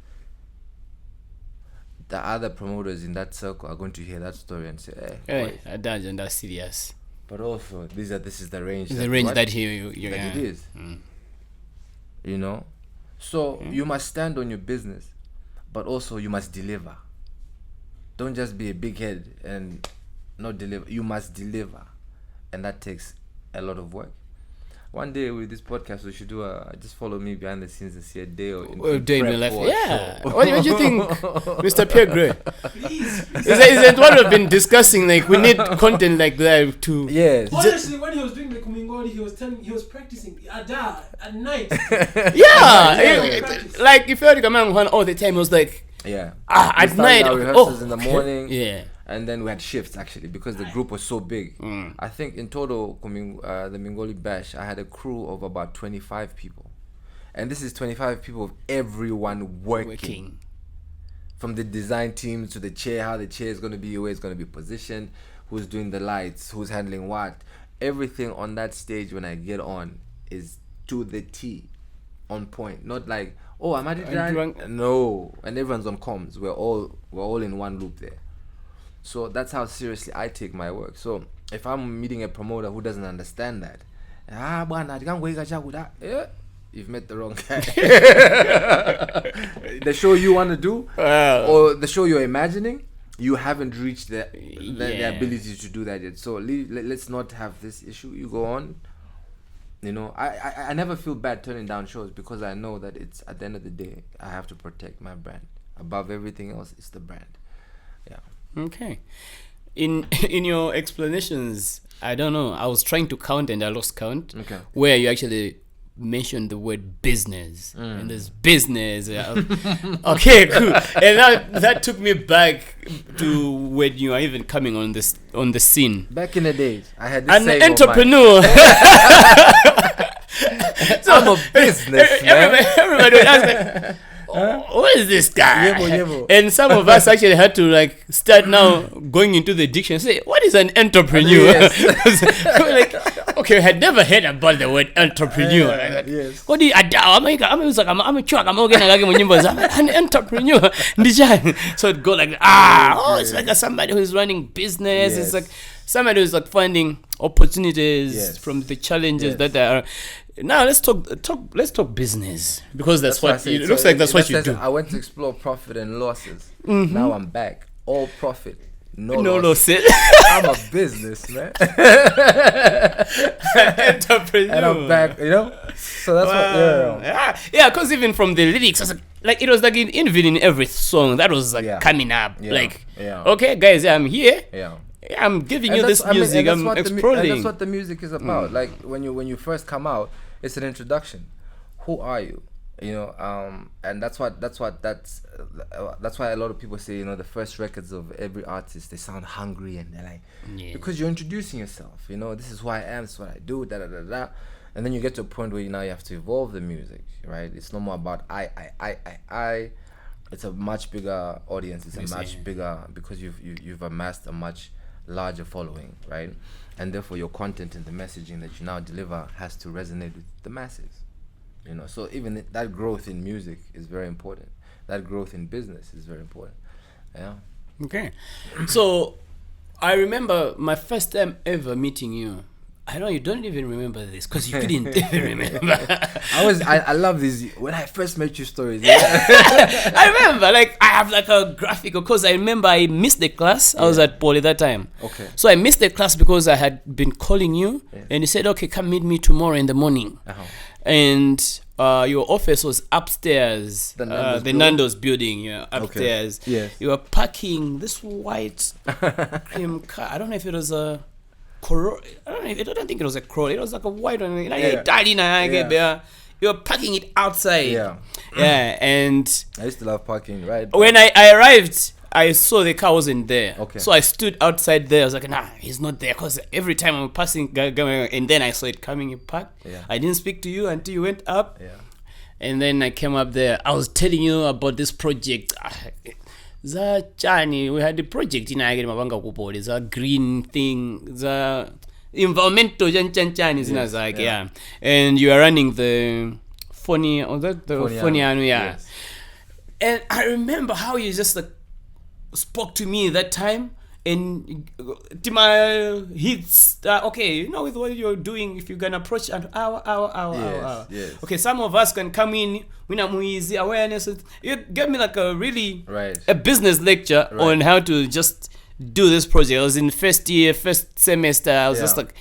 The other promoters in that circle are going to hear that story and say, Hey, that's serious. but also this is the range. The range that you're it is. You know, so you must stand on your business, but also you must deliver. Don't just be a big head and not deliver. You must deliver, and that takes a lot of work. One day with this podcast, we should do just follow me behind the scenes and see a day or day in my life. for a Yeah. show. What do you think, Mr. Pierre Gray? Is what we've been discussing? Like, we need content like that to. Yes. Honestly, when he was doing the Kumingoli, he was practicing at night. Yeah. Like, if you heard Kamang all the time, it was like, Yeah. at We started night. our rehearsals in the morning. Yeah. And then we had shifts actually because the group was so big. I think in total, the Mingoli Bash, I had a crew of about 25 people. And this is 25 people of everyone working. From the design team to the chair, how the chair is going to be, where it's going to be positioned, who's doing the lights, who's handling what. Everything on that stage when I get on is to the T, on point. Not like, oh, am I drunk? No. And everyone's on comms. We're all in one loop there. So that's how seriously I take my work. So if I'm meeting a promoter who doesn't understand that, you've met the wrong guy. The show you want to do or the show you're imagining, you haven't reached the ability to do that yet. So let's not have this issue. You go on. You know, I never feel bad turning down shows because I know that it's at the end of the day, I have to protect my brand. Above everything else, it's the brand. Yeah. Okay. In your explanations, I don't know, I was trying to count and I lost count. Okay. Where you actually mentioned the word business. And there's business. Okay, cool. And that took me back to when you are even coming on the scene. Back in the days, I had this An saying of entrepreneur. So, I'm a businessman. Everybody would ask like, what is this guy? Yebo. And some of us actually had to like start now going into the dictionary and say, what is an entrepreneur? Yes. We're like, okay, I had never heard about the word entrepreneur. Like, Yes. what do you, I'm an entrepreneur. So it go like, it's like somebody who's running business. Yes. It's like somebody who's like finding opportunities Yes. from the challenges Yes. that are. Now let's talk business because that's what it looks So like. That's what you sense, do. I went to explore profit and losses. Now I'm back. All profit, no losses. I'm a businessman. Entrepreneur. And I'm back, you know? So that's yeah, because even from the lyrics, I was like it was like even in every song that was like coming up. Like, okay, guys, I'm here. Yeah. I'm giving you this music. I'm exploring. And that's what the music is about. Like when you first come out, it's an introduction. Who are you? You know, and that's why a lot of people say, you know, the first records of every artist, they sound hungry and they're like, because you're introducing yourself. You know, this is who I am. This is what I do. And then you get to a point where you have to evolve the music, right? It's no more about I. It's a much bigger audience. It's a much bigger, because you've amassed a much larger following, right? And therefore your content and the messaging that you now deliver has to resonate with the masses, you know. So even that growth in music is very important. That growth in business is very important. Yeah. Okay. So I remember my first time ever meeting you. I know you don't even remember this because you couldn't even remember. I love these when I first met you stories. I remember, like, I have like a graphic because I remember I missed the class. I was at Poly that time. Okay. So I missed the class because I had been calling you, and you said, "Okay, come meet me tomorrow in the morning." Uh-huh. And your office was upstairs, the Nando's building. Yeah, upstairs. Okay. Yes. You were parking this white cream car. I don't know if it was a Corolla. I don't think it was a Corolla. It was like a white one. You were parking it outside. Yeah. Yeah, and I used to love parking, right? when I arrived, I saw the car wasn't there. Okay. So I stood outside there. I was like, nah, he's not there. Because every time I'm passing, and then I saw it coming in park. Yeah. I didn't speak to you until you went up. Yeah. And then I came up there. I was telling you about this project. We had the project in Agri It's a green thing. The environmental yeah. And you are running the Foniano, yeah. Yes. And I remember how you just like spoke to me that time, and to my hits. Okay, you know, with what you're doing, if you can approach an hour. Yes. Okay, some of us can come in. We know easy awareness. You gave me like a really Right. a business lecture on how to just do this project. I was in first semester. I was just like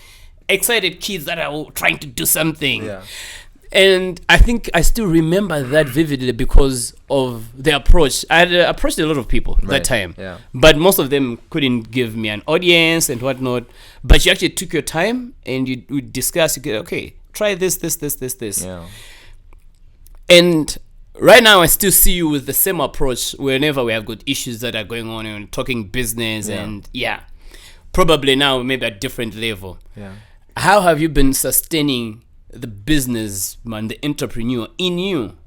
excited kids that are trying to do something. Yeah. And I think I still remember that vividly because of the approach. I had approached a lot of people that time, but most of them couldn't give me an audience and whatnot. But you actually took your time and you discussed, you go, okay, try this. Yeah. And right now I still see you with the same approach whenever we have good issues that are going on and talking business and probably now maybe at different level. Yeah. How have you been sustaining the businessman, the entrepreneur in you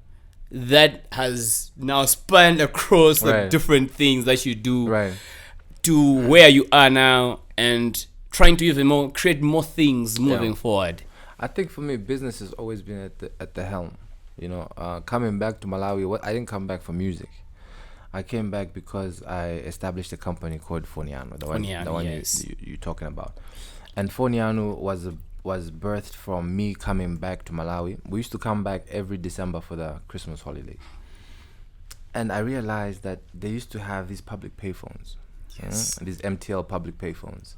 that has now spanned across the different things that you do to where you are now and trying to even more create more things moving forward? I think for me, business has always been at the helm. You know, coming back to Malawi, I didn't come back for music. I came back because I established a company called Foniano, the one you're talking about. And Foniano was birthed from me coming back to Malawi. We used to come back every December for the Christmas holidays. And I realized that they used to have these public payphones. Yes. These MTL public payphones.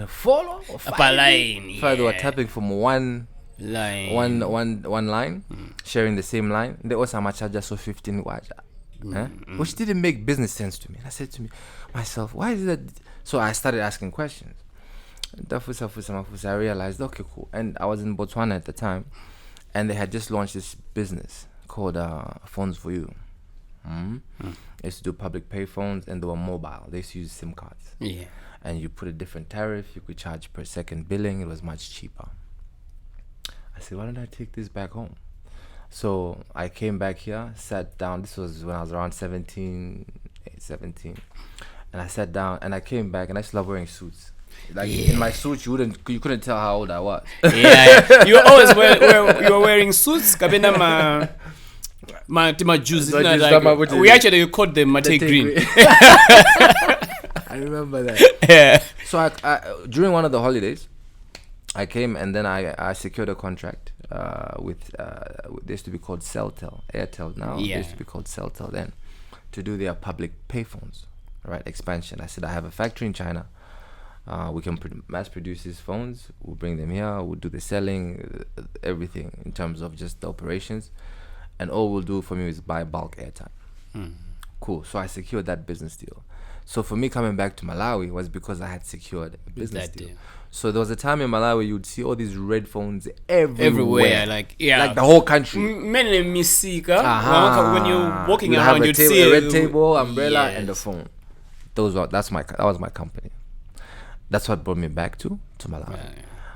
Follow or line. They were tapping from one line, sharing the same line. They also charge so 15 waja. Which didn't make business sense to me. And I said to myself, why is that? So I started asking questions. I realized, okay, cool. And I was in Botswana at the time, and they had just launched this business called Phones for You. They used to do public pay phones, and they were mobile. They used to use SIM cards. Yeah. And you put a different tariff. You could charge per second billing. It was much cheaper. I said, why don't I take this back home? So I came back here, sat down. This was when I was around 17. And I sat down, and I came back, and I just love wearing suits. Like in my suit, you couldn't tell how old I was. You were always you were wearing suits. Kabena ma juice. We actually called them Tay Grin. I remember that. Yeah. So I during one of the holidays, I came, and then I secured a contract with they used to be called Celtel, Airtel now. They used to be called Celtel then, to do their public payphones. Right, expansion. I said, I have a factory in China. We can mass produce these phones. We'll bring them here. We'll do the selling, everything in terms of just the operations. And all we'll do for me is buy bulk airtime. Cool. So I secured that business deal. So for me coming back to Malawi was because I had secured a business deal. So there was a time in Malawi you'd see all these red phones everywhere. Like the whole country. Many misika. When you're walking around, you'd see a red table, umbrella, and a phone. That was my company. That's what brought me back to Malawi.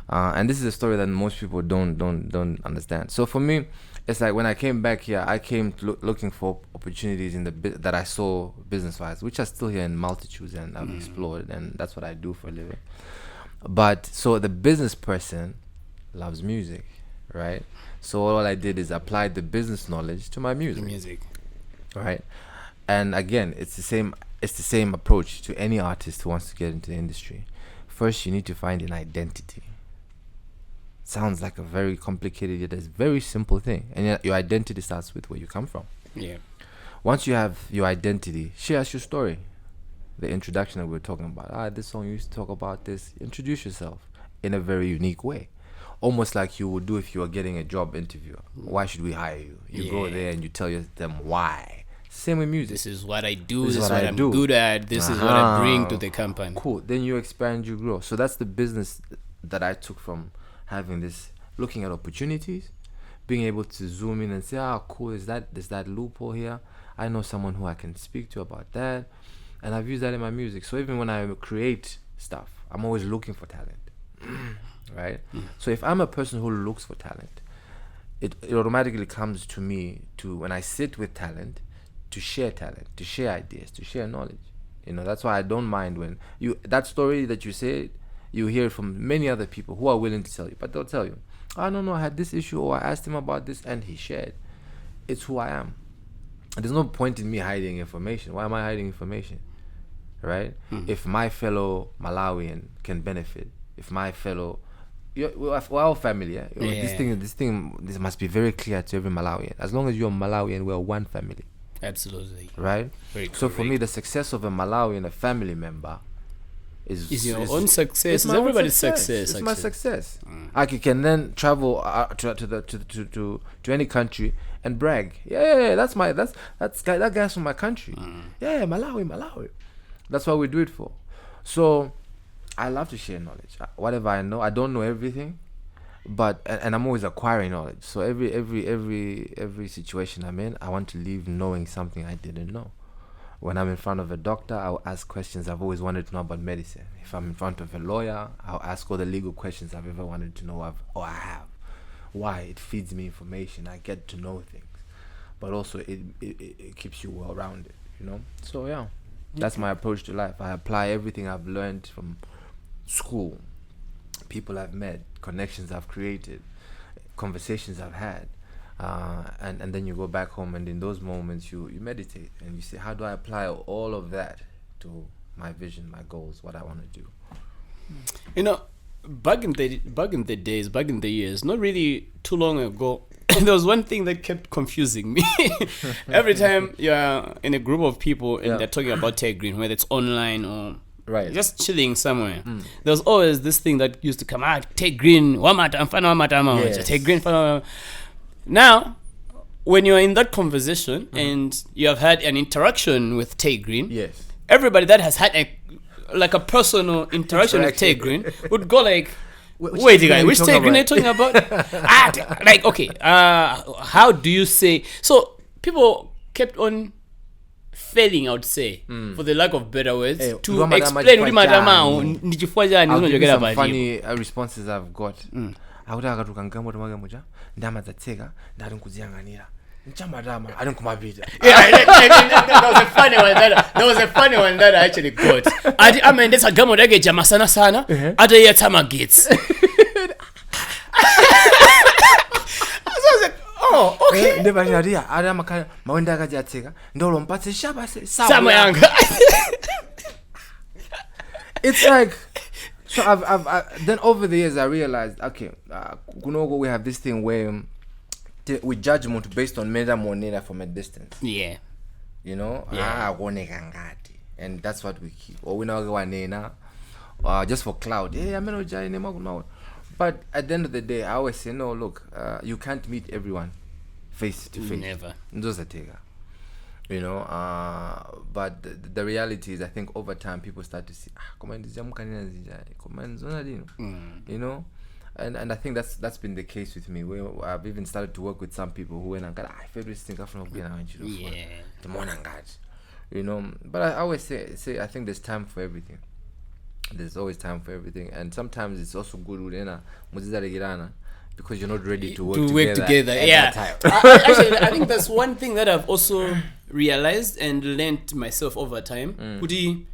And this is a story that most people don't understand. So for me, it's like when I came back here, I came looking for opportunities in that I saw business-wise, which are still here in multitudes, and I've explored, and that's what I do for a living. But so the business person loves music, right? So all I did is applied the business knowledge to my music. Right? And again, it's the same approach to any artist who wants to get into the industry. First, you need to find an identity. Sounds like a very complicated, yet it's a very simple thing. And your identity starts with where you come from. Yeah. Once you have your identity, share us your story. The introduction that we were talking about. This song you used to talk about this. Introduce yourself in a very unique way. Almost like you would do if you were getting a job interview. Why should we hire you? You go there and you tell them why. Same with music. This is what I do. This is what I'm good at. This is what I bring to the company. Cool. Then you expand, you grow. So that's the business that I took from having this, looking at opportunities, being able to zoom in and say, cool, is that loophole here? I know someone who I can speak to about that. And I've used that in my music. So even when I create stuff, I'm always looking for talent. Right? So if I'm a person who looks for talent, it automatically comes to me to, when I sit with talent, to share ideas, to share knowledge. That's why I don't mind when that story that you said, you hear it from many other people who are willing to tell you, but they'll tell you, no, I had this issue, or I asked him about this and he shared. It's who I am. There's no point in me hiding information. Why am I hiding information? Right? If my fellow Malawian can benefit, if my fellow, we're all family. Yeah? This must be very clear to every Malawian. As long as you're Malawian, we're one family. Absolutely. Right? So for me, the success of a Malawian, a family member, is your own success. It's everybody's success. It's my success. I can then travel to any country and brag. Yeah, that guy's from my country. Yeah, Malawi. That's what we do it for. So I love to share knowledge. Whatever I know, I don't know everything, but and I'm always acquiring knowledge. So every situation I'm in, I want to leave knowing something I didn't know. When I'm in front of a doctor, I'll ask questions I've always wanted to know about medicine. If I'm in front of a lawyer, I'll ask all the legal questions I've ever wanted to know I have. Why? It feeds me information. I get to know things. But also it keeps you well-rounded, So yeah, that's my approach to life. I apply everything I've learned from school, people I've met, connections I've created, conversations I've had. And then you go back home, and in those moments you meditate and you say, how do I apply all of that to my vision, my goals, what I want to do? Back in the years, not really too long ago, there was one thing that kept confusing me. Every time you're in a group of people and they're talking about Tay Grin, whether it's online or just chilling somewhere, there's always this thing that used to come out, Tay Grin, Tay Grin. Now, when you're in that conversation and you have had an interaction with Tay Grin, everybody that has had a personal interaction with Tay Grin would go like, wait, guys, which Tay Grin are you talking about? How do you say? So people kept on failing, I would say, for the lack of better words, to explain some funny responses I've got. Ndama zatseka ndari nkudziyanganira nchamadama ari nkumabita. That was a funny one that I actually got. Ati amendesa gamo dage jama sana ata yatsa magets. So I was like, oh, okay. Ndebanya ari amakaya mawenda akajatseka ndolo mpatse shaba sama yanga. It's like, so I've then over the years I realized, okay, we have this thing where we judge muntu based on meda monera from a distance. Yeah. And that's what we keep. Or we know just for cloud. But at the end of the day, I always say, no, look, you can't meet everyone face to face. Never. But the reality is, I think over time people start to see, and I think that's been the case with me. Where I've even started to work with some people who went favorite thing from But I always say I think there's time for everything. There's always time for everything, and sometimes it's also good because you're not ready to work together. at Yeah. that time. Actually, I think that's one thing that I've also realized and learned myself over time. Kuti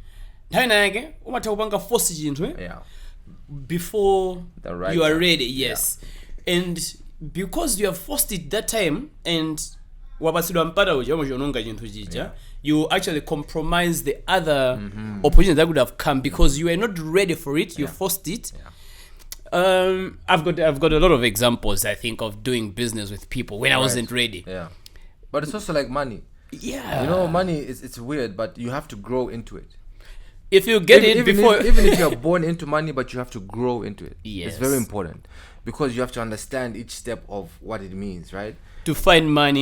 nthawi yake umatha kupanga force chinthu Yeah. before The right you are time. ready. Yes, and because you have forced it that time and wapatsidwa mpata uja omwe chononga chinthu chija, you actually compromise the other opportunities that would have come because you were not ready for it. You forced it. I've got a lot of examples, I think, of doing business with people when I wasn't ready. Yeah, but it's also like money. Yeah, You know, money it's weird, but you have to grow into it. if you get it even before, even if you're born into money, but you have to grow into it. Yes. It's very important because you have to understand each step of what it means, right? to find money,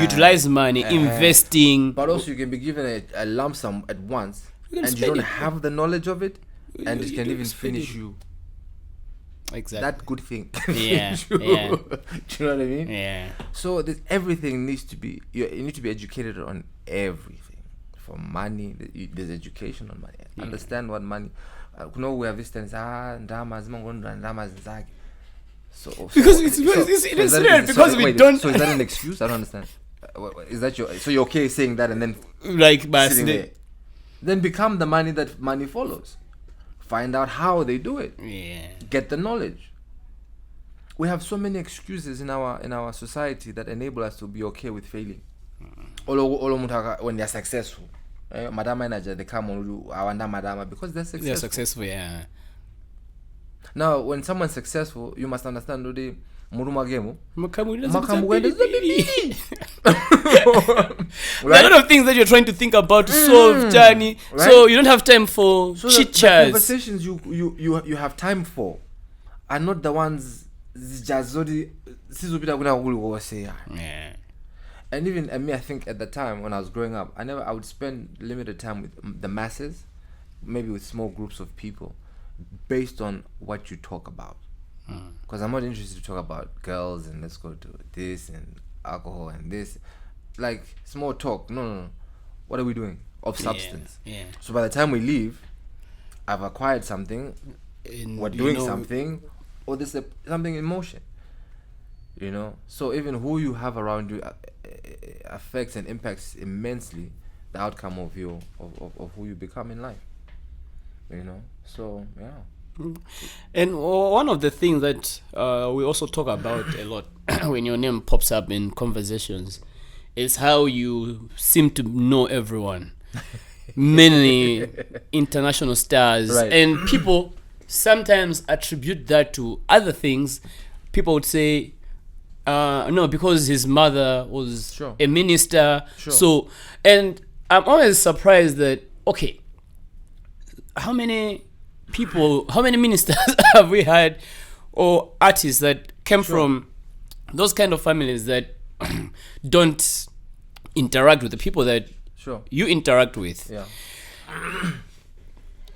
utilize money, investing. But also, you can be given a lump sum at once, and you don't have the knowledge of it, and it can even finish you. Exactly. That good thing. Yeah, Do you yeah. know what I mean? Yeah. So everything needs to be. You need to be educated on everything. For money, there's education on money. Understand what money. We have this thing. Because it's weird because we don't. So is that an excuse? I don't understand. Is that so you're okay saying that and then Like, but sitting there? Then become the money that money follows. Find out how they do it. yeah. Get the knowledge. We have so many excuses in our society that enable us to be okay with failing. When they're successful, madam manager, they come on awanda madama because they're successful. They're successful, yeah. Now, when someone's successful, you must understand the muruma game. There are a lot of things that you're trying to think about to solve, Johnny. Right? So you don't have time for chit The chats. conversations you have time for are not the ones zijazodi sizopita kuna kuli say. Yeah. And even me, I think at the time when I was growing up, I would spend limited time with the masses, maybe with small groups of people, based on what you talk about. Because I'm not interested to talk about girls and let's go to this and alcohol and this, like small talk. No. What are we doing of substance? Yeah. So by the time we leave, I've acquired something. And We're doing something, or there's something in motion. You know, so even who you have around you affects and impacts immensely the outcome of who you become in life. You know, so yeah. And one of the things that we also talk about a lot when your name pops up in conversations is how you seem to know everyone. Many international stars. Right. And people sometimes attribute that to other things. People would say, no, because his mother was a minister. Sure. So, and I'm always surprised that, okay, how many ministers have we had, or artists that came from those kind of families that don't interact with the people that you interact with? Yeah.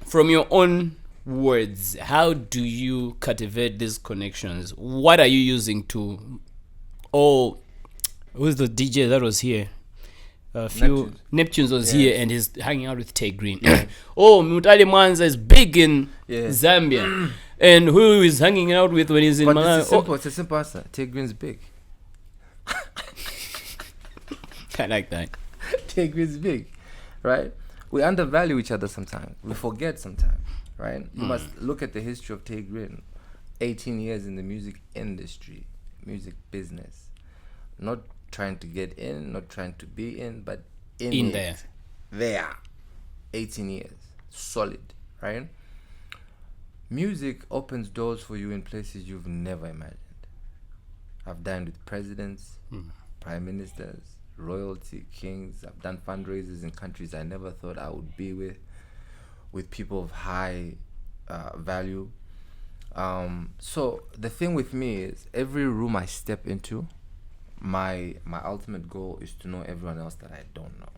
From your own words, how do you cultivate these connections? What are you using to? Oh, who's the DJ that was here? Neptunes was here and he's hanging out with Tay Grin. Oh, Mutali Mwanza is big in Zambia. And who is hanging out with when he's in Malawi? It's a simple answer. Tay Grin's big. I like that. Tay Grin's big, right? We undervalue each other sometimes. We forget sometimes, right? You must look at the history of Tay Grin. 18 years in the music industry, music business. Not trying to get in, not trying to be in, but in there. There. 18 years. Solid, right? Music opens doors for you in places you've never imagined. I've dined with presidents, prime ministers, royalty, kings. I've done fundraisers in countries I never thought I would be with people of high value. So the thing with me is every room I step into, my ultimate goal is to know everyone else that I don't know.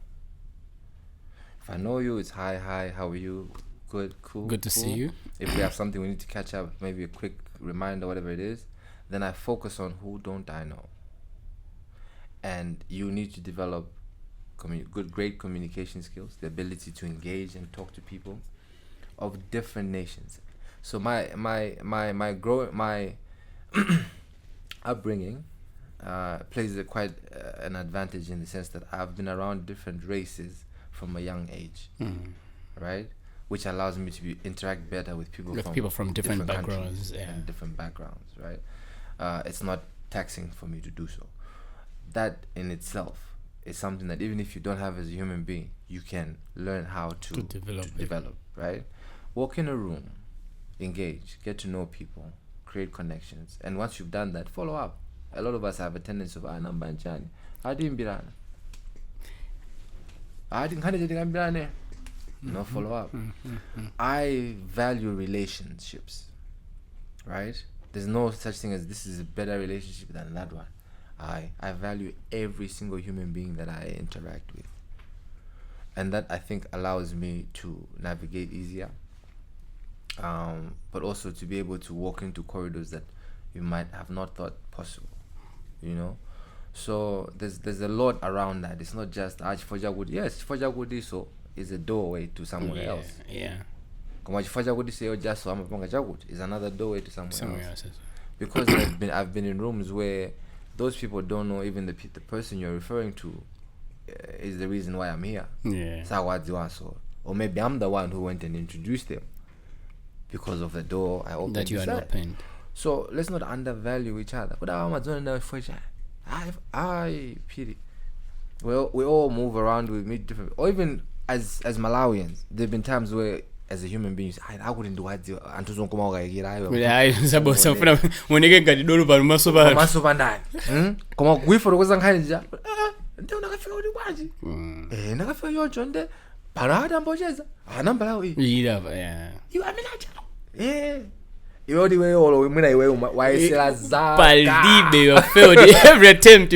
If I know you, it's hi, how are you? Good, cool. Good to see you. If we have something we need to catch up, maybe a quick reminder, whatever it is, then I focus on who don't I know. And you need to develop great communication skills, the ability to engage and talk to people. of different nations. So my upbringing plays quite an advantage in the sense that I've been around different races from a young age, right? Which allows me to interact better with people from different backgrounds, and different backgrounds, right? It's not taxing for me to do so. That in itself is something that even if you don't have as a human being, you can learn how to develop, right? Walk in a room, engage, get to know people, create connections, and once you've done that, follow up. A lot of us have a tendency of nambanjani, no follow up. I value relationships, right? There's no such thing as this is a better relationship than that one. I value every single human being that I interact with, and that I think allows me to navigate easier, but also to be able to walk into corridors that you might have not thought possible, you know. So there's a lot around that. It's not just yes, so is a doorway to somewhere else. Yeah. Is another doorway to somewhere else. Because I've been in rooms where those people don't know even the person you're referring to is the reason why I'm here. Yeah. Or maybe I'm the one who went and introduced them because of the door I opened. That you had opened. So let's not undervalue each other. I pity. Well, we all move around, we meet different, or even as Malawians, there've been times where as a human being, I wouldn't do what every attempt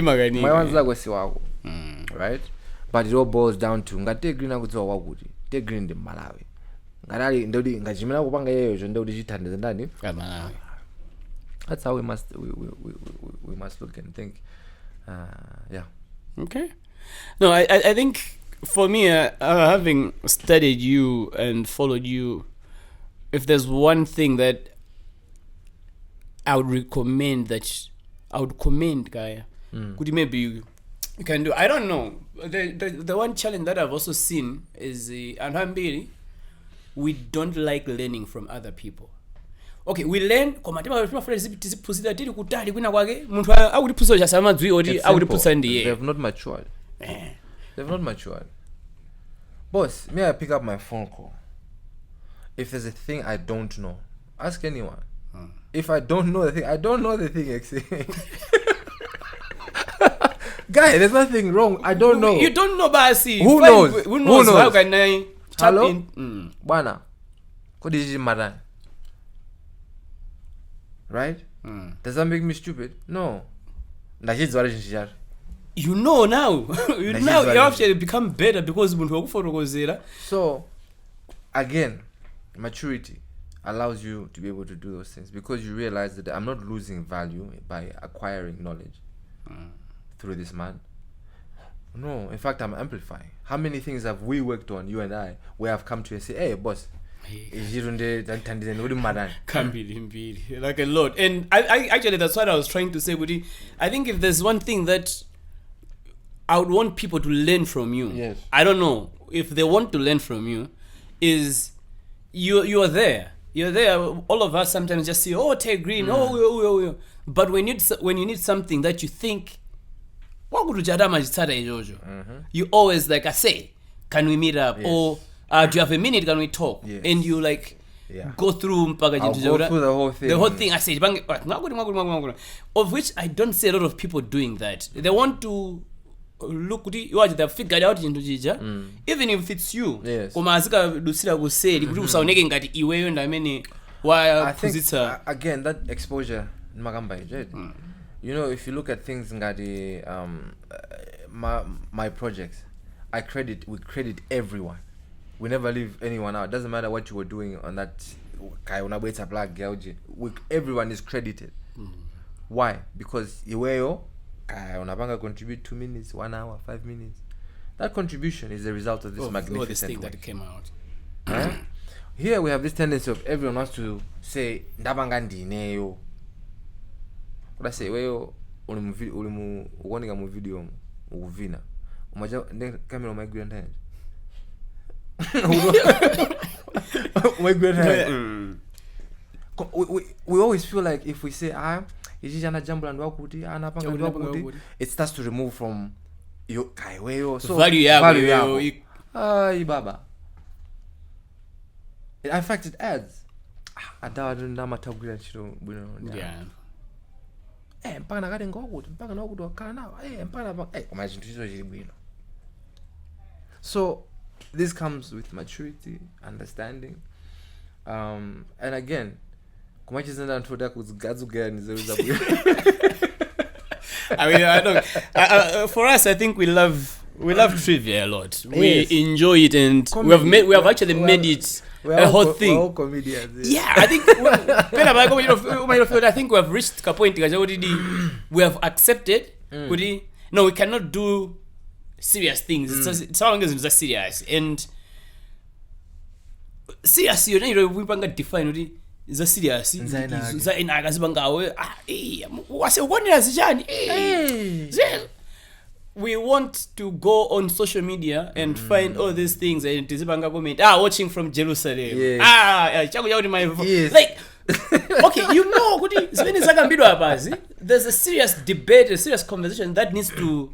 right? But it all boils down to Tay Grin Tay Grin in Malawi. That's how we must look and think. Yeah. Okay. No, I think for me, having studied you and followed you, if there's one thing that I would commend, Gaia, could maybe you can do. I don't know. The one challenge that I've also seen is we don't like learning from other people. Okay, we learn. They've not matured. They've not matured. Boss, may I pick up my phone call? If there's a thing I don't know, ask anyone. If I don't know the thing, I don't know the thing. Guy, there's nothing wrong. I don't know. You don't know, but see. Who knows? Who knows? How can I tap Hello? in? Bwana. Right? Does that make me stupid? No. You know now. You actually become better because so again, maturity allows you to be able to do those things because you realize that I'm not losing value by acquiring knowledge through this man. No, in fact, I'm amplifying. How many things have we worked on, you and I, where I've come to and say, hey, boss, like a lot. And I actually, that's what I was trying to say, Woody. I think if there's one thing that I would want people to learn from you, yes. I don't know if they want to learn from you, is you are there. You're there. All of us sometimes just say, "Oh, Tay Grin, oh." But when you need something that you think, you always like I say, "Can we meet up?" Yes. Or do you have a minute? Can we talk? Yes. And you like go through. I'll go through the whole thing. The whole thing. I say, of which I don't see a lot of people doing that. They want to look what they figured out into jija, even if it's you. Yes. I think again that exposure, you know, if you look at things ngati my projects, we credit everyone. We never leave anyone out. Doesn't matter what you were doing on that. Everyone is credited. Why? Because iweyo unapanga contribute 2 minutes, 1 hour, 5 minutes. That contribution is the result of this magnificent thing work that came out. here we have this tendency of everyone wants to say ndabanga ndineyo. What I say wewe ulimuonika mu video ukuvina. Umaja camera my grandhand. My grandhand. We always feel like if we say ijijana jambo and wakuti anapanga wakuti, it starts to remove from your kaiweyo. So value yako. Baba. In fact, it adds. Adawa ndama tagwira chiro bwino. Yeah. Mpaka ngati ngokuti, mpaka nokuti wakhala nawo. Mpaka koma chinthu chizo chili bwino. So this comes with maturity, understanding. And again, kumachizenda anthu kuzigadzugera nizeruza bwino. I mean, I don't. For us, I think we love trivia a lot. We enjoy it, and we have actually made it a whole thing. We're all comedians. Yeah, I think. I think we have reached a point. We have accepted. No, we cannot do serious things. It's how long as it's serious and serious. You know, we can define. Is a serious. We want to go on social media and find all these things and comment. Watching from Jerusalem. Yes. Like, okay, you know, there's a serious debate, a serious conversation that needs to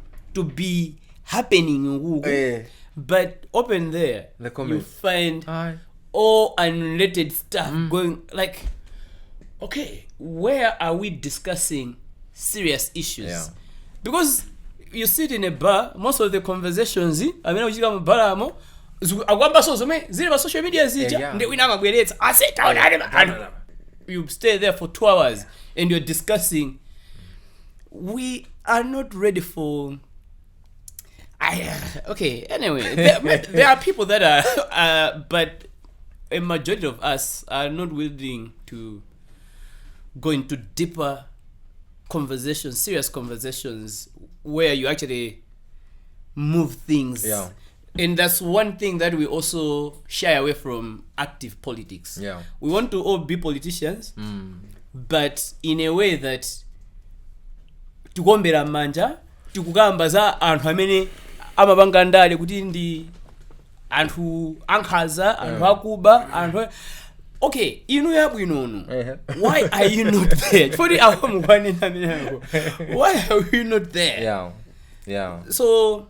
be happening. But open there, you find all unrelated stuff going like, okay, where are we discussing serious issues? Yeah. Because you sit in a bar, most of the conversations, I mean, social media, you stay there for 2 hours and you're discussing. We are not ready for. Okay, anyway, there are people that are, but a majority of us are not willing to go into deeper conversations, serious conversations, where you actually move things. Yeah. And that's one thing that we also shy away from active politics. Yeah. We want to all be politicians, but in a way that tugombera manja, tukugamba za anthu amene amabanga ndale kuti ndi anthu ankhaza, anthu akuba, anthu. Okay, why are you not there? Why are we not there? Yeah. So,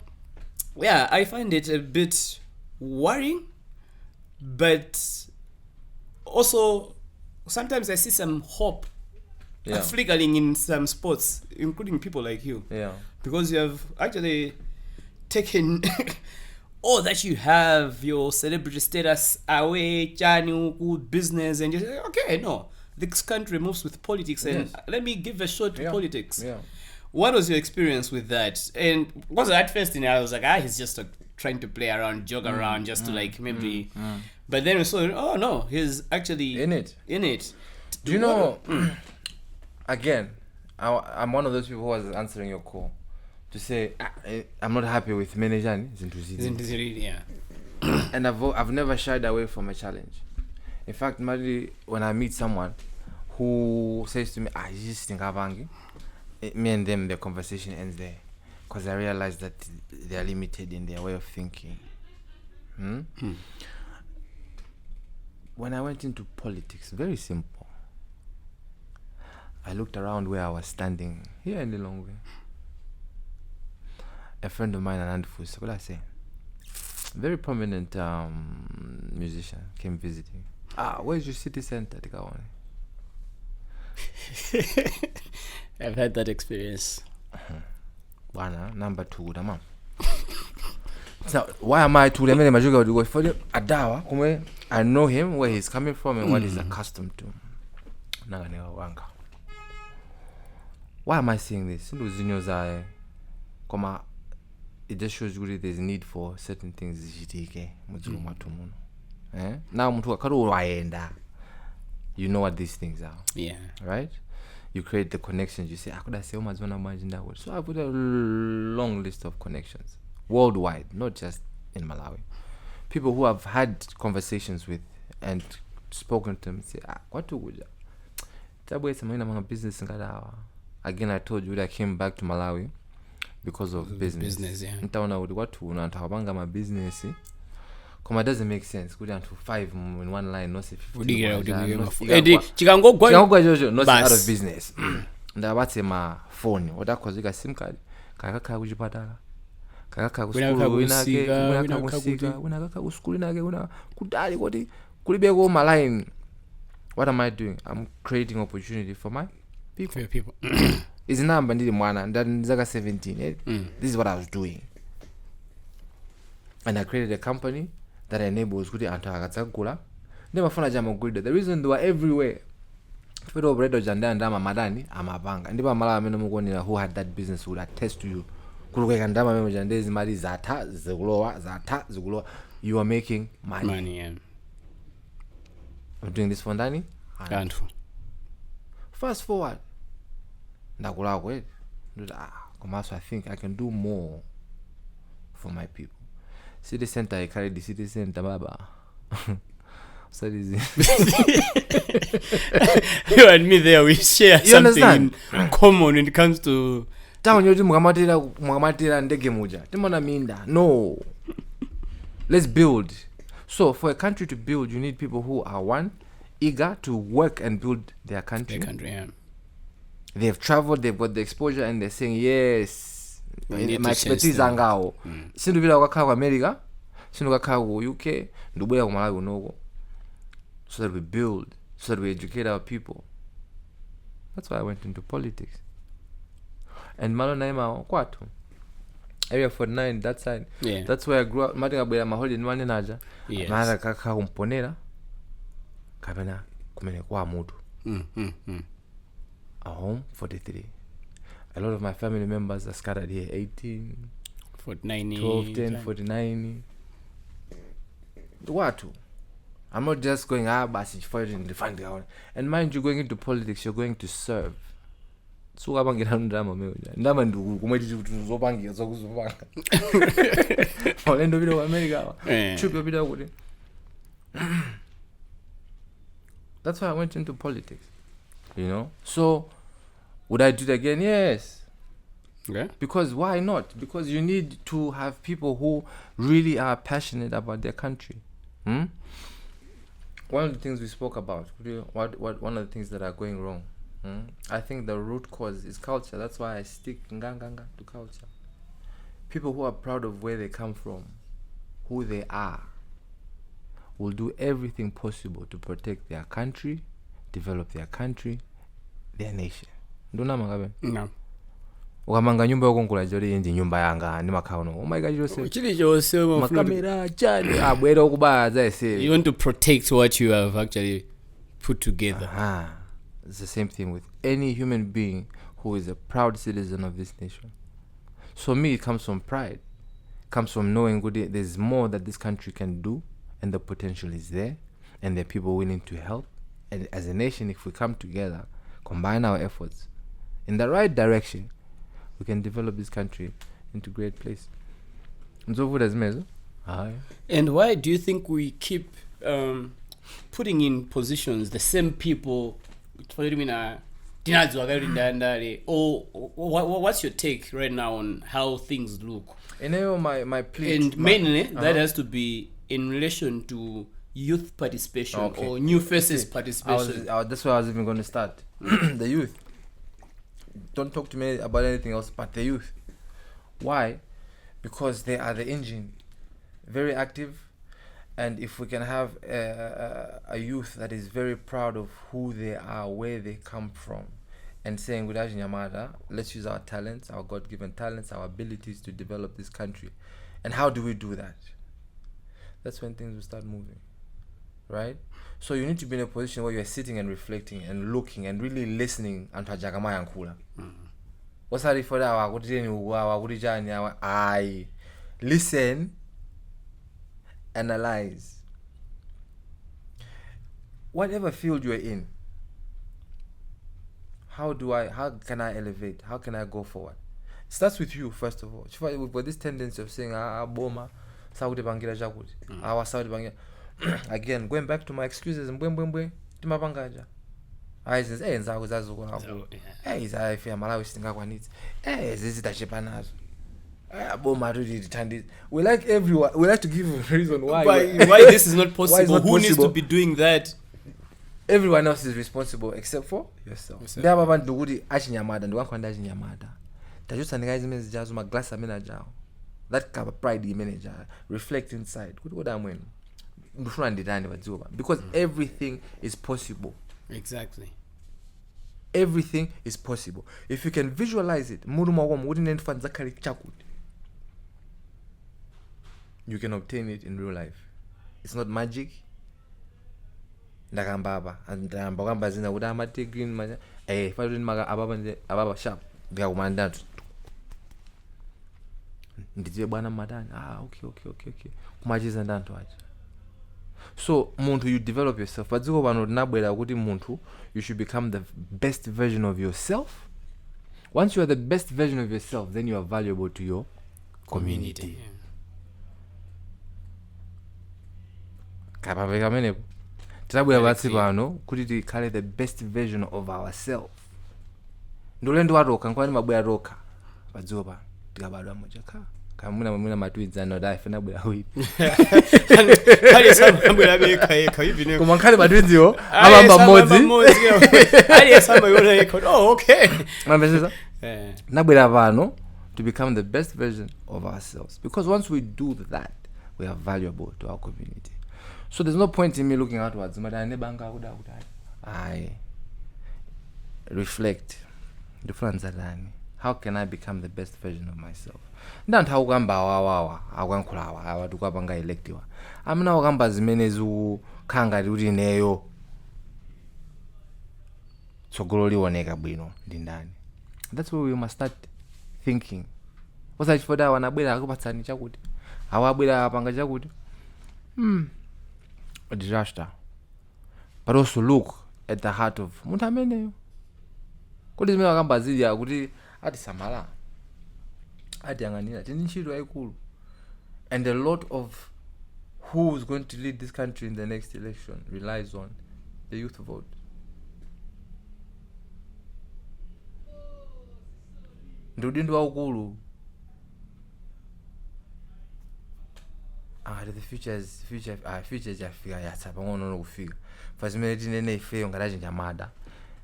yeah, I find it a bit worrying, but also sometimes I see some hope flickering in some sports, including people like you. Yeah. Because you have actually taken all that you have, your celebrity status away, channel, business, and you say, okay, no, this country moves with politics, and let me give a shot to politics. Yeah. What was your experience with that? And was at first, I was like, he's just trying to play around, jog around, just to like maybe. But then we saw, oh no, he's actually in it. Do you know? Again, I'm one of those people who was answering your call to say I'm not happy with managing. Yeah. And I've never shied away from a challenge. In fact, Mali, when I meet someone who says to me, you just think Abangi, me and them, the conversation ends there, because I realize that they are limited in their way of thinking. When I went into politics, very simple. I looked around where I was standing here in the long way. A friend of mine, Anandfus, what I say? Very prominent musician came visiting. Where's your city center? I've had that experience. Number 2, the mom. So why am I to the for Adawa? I know him, where he's coming from, and what he's accustomed to. Why am I saying this? It just shows you that there's a need for certain things. Now, you know what these things are. Yeah. Right? You create the connections. You say, so I put a long list of connections worldwide, not just in Malawi. People who have had conversations with and spoken to him, say, what to do? My business again. I told you that I came back to Malawi because of business. What to my business? Come, it doesn't make sense. Go down to 5 in one line, not say 50. Not out of business. That what's my phone? What that cause? You got SIM card. Kaka kujipata. Kaka what am I doing? I'm creating opportunity for my people. It's number and then Zaga 17. This is what I was doing. And I created a company that enables good antagatagula. Never found a jam good. The reason they were everywhere. Pero bredo janda and dama madani amabanga. Ndiba mala ameno who had that business would attest to you. Kuluke ndama memo jande zimali zata ziguloa. You are making money. Yeah. I'm doing this for Ndani. Fast forward. I think I can do more for my people. City center, I carry the city center, baba. So this you and me there, we share you something in common when it comes to town. No. Let's build. So for a country to build, you need people who are one, eager to work and build their country. Yeah. They've traveled, they've got the exposure, and they're saying, yes, my expertise angao. Sindu bila wakawa America, sindu wakawa UK, ndubuya Malawi unogo. So that we build, so that we educate our people. That's why I went into politics. And Malo Naima Kwatu. Area 49, that side. Yeah. That's where I grew up. Matinga bwera maholi nwane naja. Yes. Mara kaka umponera. Kabena kumene kwa mutu. A home 43. A lot of my family members are scattered here. 18, 49, 12, 10, 49. Watu. I'm not just going basi fighting to find out. And mind you, going into politics, you're going to serve. So abangira ndama meyo. Ndama ndu kumeti zobangira zokuzobanga. Olendo video America. Chupi video kuti. That's why I went into politics. You know? So would I do it again? Yes. Okay. Because why not? Because you need to have people who really are passionate about their country. One of the things we spoke about, one of the things that are going wrong, I think the root cause is culture. That's why I stick nganganga to culture. People who are proud of where they come from, who they are, will do everything possible to protect their country, develop their country, their nation. Ndona mangabe? No. Ukamanga nyumba yako nkula jori yenje nyumba yanga ni makauno. Oh my God, Joseph. Chili Joseph. Makamera chani abwera okubaza ese. You want to protect what you have actually put together. It's the same thing with any human being who is a proud citizen of this nation. So me, it comes from pride. It comes from knowing there's more that this country can do, and the potential is there, and there are people willing to help. And as a nation, if we come together, combine our efforts in the right direction, we can develop this country into a great place. And why do you think we keep putting in positions the same people? Or what's your take right now on how things look? My plea, and mainly that has to be in relation to youth participation or new faces participation. That's where I was even going to start. The youth. Don't talk to me about anything else but the youth. Why? Because they are the engine, very active. And if we can have a youth that is very proud of who they are, where they come from, and saying, let's use our talents, our God-given talents, our abilities to develop this country. And how do we do that? That's when things will start moving, right? So you need to be in a position where you're sitting and reflecting and looking and really listening. What's that for that? I listen. Analyze. Whatever field you're in, how can I elevate? How can I go forward? It starts with you, first of all. With this tendency of saying, boma, Saudi Bangira Jagut, our Saudi Bangira. again, going back to my excuses, mbwembwembwe, timapangaja. Aizenza enzako zazukwako. Izayifika Malawi singakwanitsi. Zizitachepa nazo. We like everyone. We like to give a reason why this is not possible. Who needs to be doing that? Everyone else is responsible except for yourself. There are abantu kuti achinyamada ndikwankhanda achinyamada. Tajusa ndinga izimene zijazo maglass amene ajawo. That kind of pride imene reflect inside. Kuti koda amwenu. Ndifuna nditande badziwa because everything is possible. Exactly. Everything is possible. If you can visualize it, you can obtain it in real life. It's not magic. Ndakambaba andamba kwamba zina kuti ama Tay Grin manja fanele maga ababa sharp ndikakumandatu ndidziwe bwana madani okay kumachiza ndanto acha. So muntu, you develop yourself. Padziko pano tinabwera kuti muntu, you should become the best version of yourself. Once you are the best version of yourself, then you are valuable to your community. Kapaveka menepo tinabwera patsi pano kuti tikhale the best version of ourselves. Ndolendo waroka nkwani mabwera roka padziko pano tikabadwa moja kamuna matwidza no da fena bwera wit kali samba bwera beka hivi ne kuma kali matwidziwo abamba modzi ali samba yona eko. Oh, okay. Mambeseza nabwera pano to become the best version of ourselves, because once we do that, we are valuable to our community. So there's no point in me looking outwards. I reflect. How can I become the best version of myself? Don't how gamba wawa agwankulawa awatukapanga electiwa. Amna gamba zimene zu kanga kuti neyo tsogololi woneka bwino ndi ndani. That's where we must start thinking. What's for that wanabwera akupatsani chakuti? Awabwera apanga chakuti? A disaster. But also look at the heart of muntu ameneyo. Kuti zimene wakamba zidya kuti ati samala. Ati anganira tini ntchito yayikulu. And a lot of who is going to lead this country in the next election relies on the youth vote. Ndudindo waukulu. The future jafika yatsapa ngono kufika. Fazimene tinene ifeyo ngalaje njamada.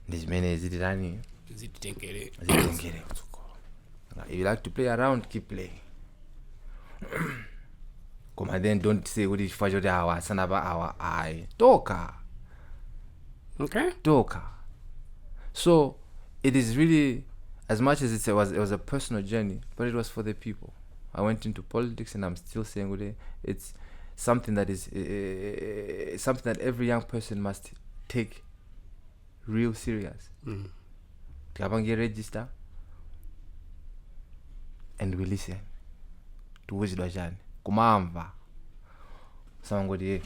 Ndizimene zitirani zitengere kutsogolo. If you like to play around, keep playing. Come then don't say kuti chifukwa choti awa sana pa awa ai. Toka. Okay. Toka. So it is really, as much as it was a personal journey, but it was for the people. I went into politics, and I'm still saying it's something that is something that every young person must take real serious. Kabange register, and we listen to wizidwa jani kumamva samangodi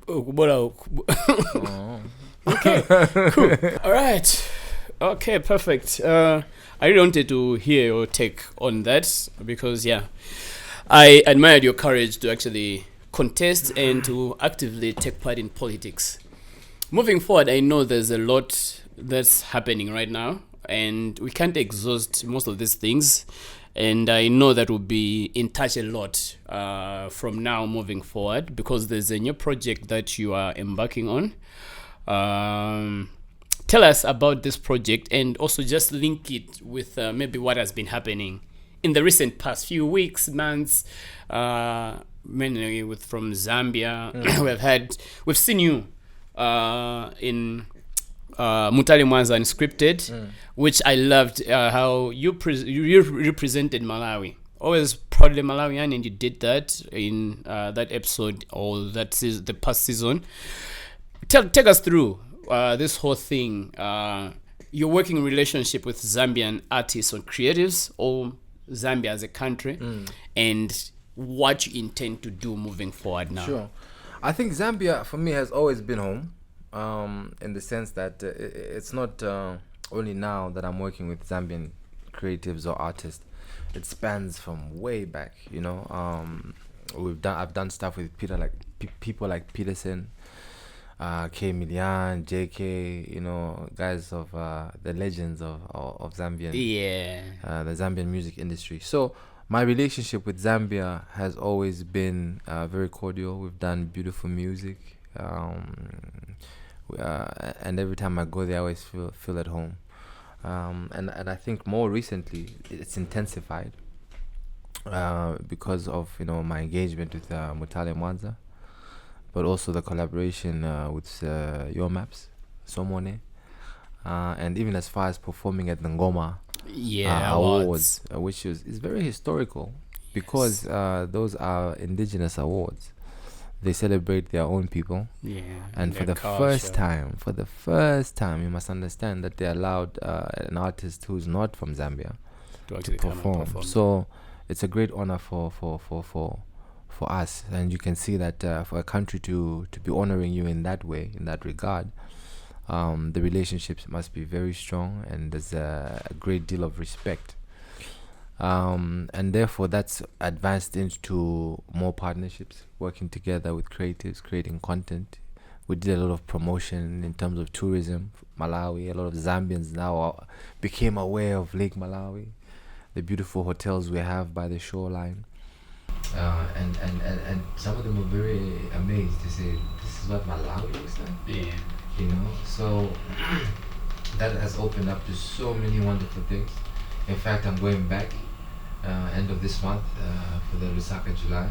kubola. Okay, cool. All right. Okay, perfect. I really wanted to hear your take on that because, I admired your courage to actually contest and to actively take part in politics. Moving forward, I know there's a lot that's happening right now, and we can't exhaust most of these things. And I know that we'll be in touch a lot from now moving forward, because there's a new project that you are embarking on. Tell us about this project, and also just link it with maybe what has been happening in the recent past few weeks, months, mainly from Zambia. We've seen you in Mutali Mwanza Unscripted, which I loved how you represented Malawi. Always proudly Malawian, and you did that in that episode or the past season. Take us through this whole thing, your working relationship with Zambian artists or creatives, or Zambia as a country, and what you intend to do moving forward now. Sure. I think Zambia for me has always been home, in the sense that it's not only now that I'm working with Zambian creatives or artists. It spans from way back, I've done stuff with people like Peterson, K Milian, JK, guys of the legends of Zambian, the Zambian music industry. So my relationship with Zambia has always been very cordial. We've done beautiful music, and every time I go there, I always feel at home. And I think more recently it's intensified because of my engagement with Mutale Mwanza, but also the collaboration with Your Maps, Somone, and even as far as performing at the Ngoma awards, which is very historical because those are indigenous awards. They celebrate their own people, and for the first time, you must understand that they allowed an artist who's not from Zambia to perform. So it's a great honor for us, and you can see that for a country to be honoring you in that way, in that regard, the relationships must be very strong, and there's a great deal of respect. And therefore that's advanced into more partnerships, working together with creatives, creating content. We did a lot of promotion in terms of tourism. Malawi, a lot of Zambians now became aware of Lake Malawi, the beautiful hotels we have by the shoreline, and some of them were very amazed to say, this is what Malawi looks like. So that has opened up to so many wonderful things. In fact, I'm going back end of this month for the Lusaka July.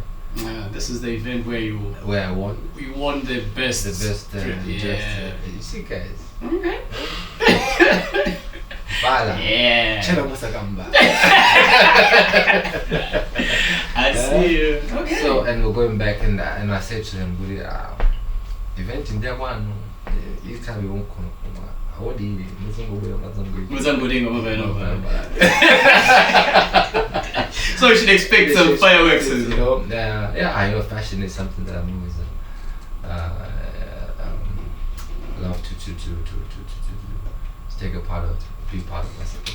This is the event where I won. You won the best. You see, guys. Okay. Bala. Yeah. Chela Musakamba. I see you. Okay. So, and we're going back, and I said to them, event in Diabano, you can't be one. So we should expect some fireworks, I know fashion is something that I'm always love to take a big part of myself.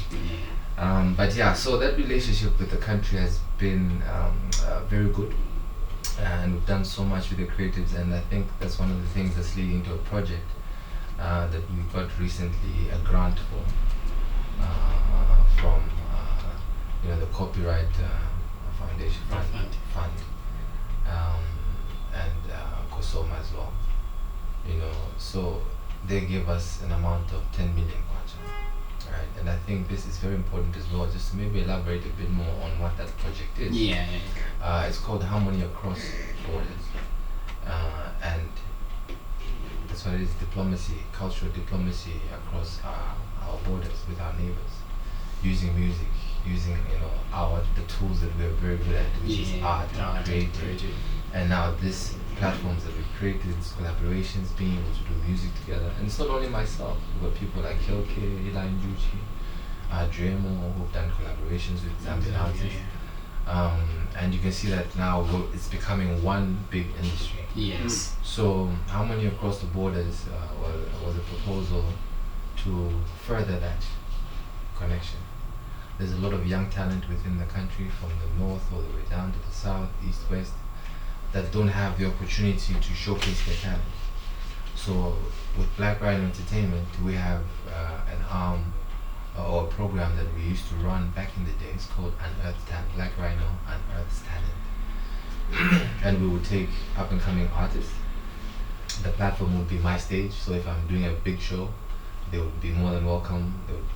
But yeah, so that relationship with the country has been very good, and we've done so much with the creatives, and I think that's one of the things that's leading to a project that we got recently a grant for from the Copyright Foundation Fund, and Kosoma as well. So they gave us an amount of 10 million kwacha, right? And I think this is very important as well, just to maybe elaborate a bit more on what that project is. It's called Harmony Across Borders, and that's what it is: diplomacy, cultural diplomacy across our borders with our neighbors, using music, using the tools that we're very good at, which is art and creative. And now this platforms that we've created, these collaborations, being able to do music together. And it's not only myself, we've got people like Kelke, Eli Njuchi, Dremo, who've done collaborations with Zambian artists. And you can see that now it's becoming one big industry. Yes. So Harmony Across the Borders was a proposal to further that connection. There's a lot of young talent within the country, from the north all the way down to the south, east, west, that don't have the opportunity to showcase their talent. So with Black Rhino Entertainment, we have an arm or a program that we used to run back in the days called Unearthed Talent, Black Rhino Unearthed Talent. And we would take up and coming artists. The platform would be my stage, so if I'm doing a big show, they would be more than welcome. They would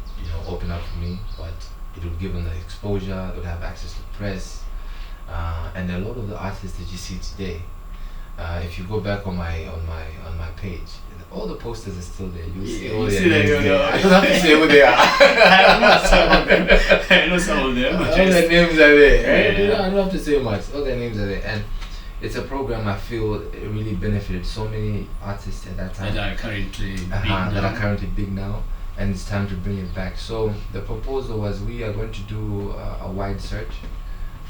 open up for me, but it would give them the exposure. They would have access to press, and a lot of the artists that you see today, if you go back on my page, all the posters are still there. You'll see all their names there. I don't have to say who they are. I know some of them. All their names are there. I don't have to say much. All their names are there, and it's a program I feel it really benefited so many artists at that time that are currently big now, and it's time to bring it back. So the proposal was, we are going to do a wide search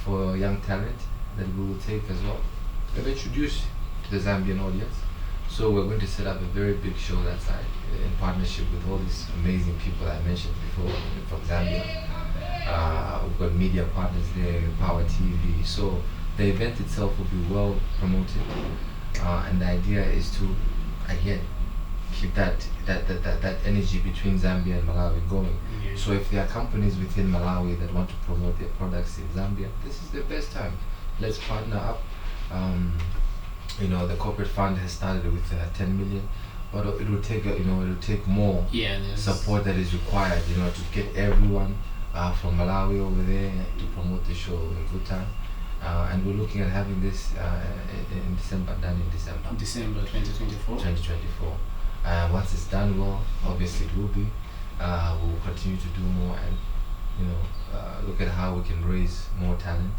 for young talent that we will take as well and introduce to the Zambian audience. So we're going to set up a very big show that side in partnership with all these amazing people I mentioned before from Zambia. We've got media partners there, Power TV. So the event itself will be well promoted, and the idea is to, again, keep that energy between Zambia and Malawi going. Yeah. So if there are companies within Malawi that want to promote their products in Zambia, this is the best time. Let's partner up. The corporate fund has started with 10 million, but it will take it will take more support that is required, to get everyone from Malawi over there to promote the show in good time. And we're looking at having this in December, done in December. December 2024. 2024. Once it's done well, obviously it will be. We'll continue to do more and look at how we can raise more talent.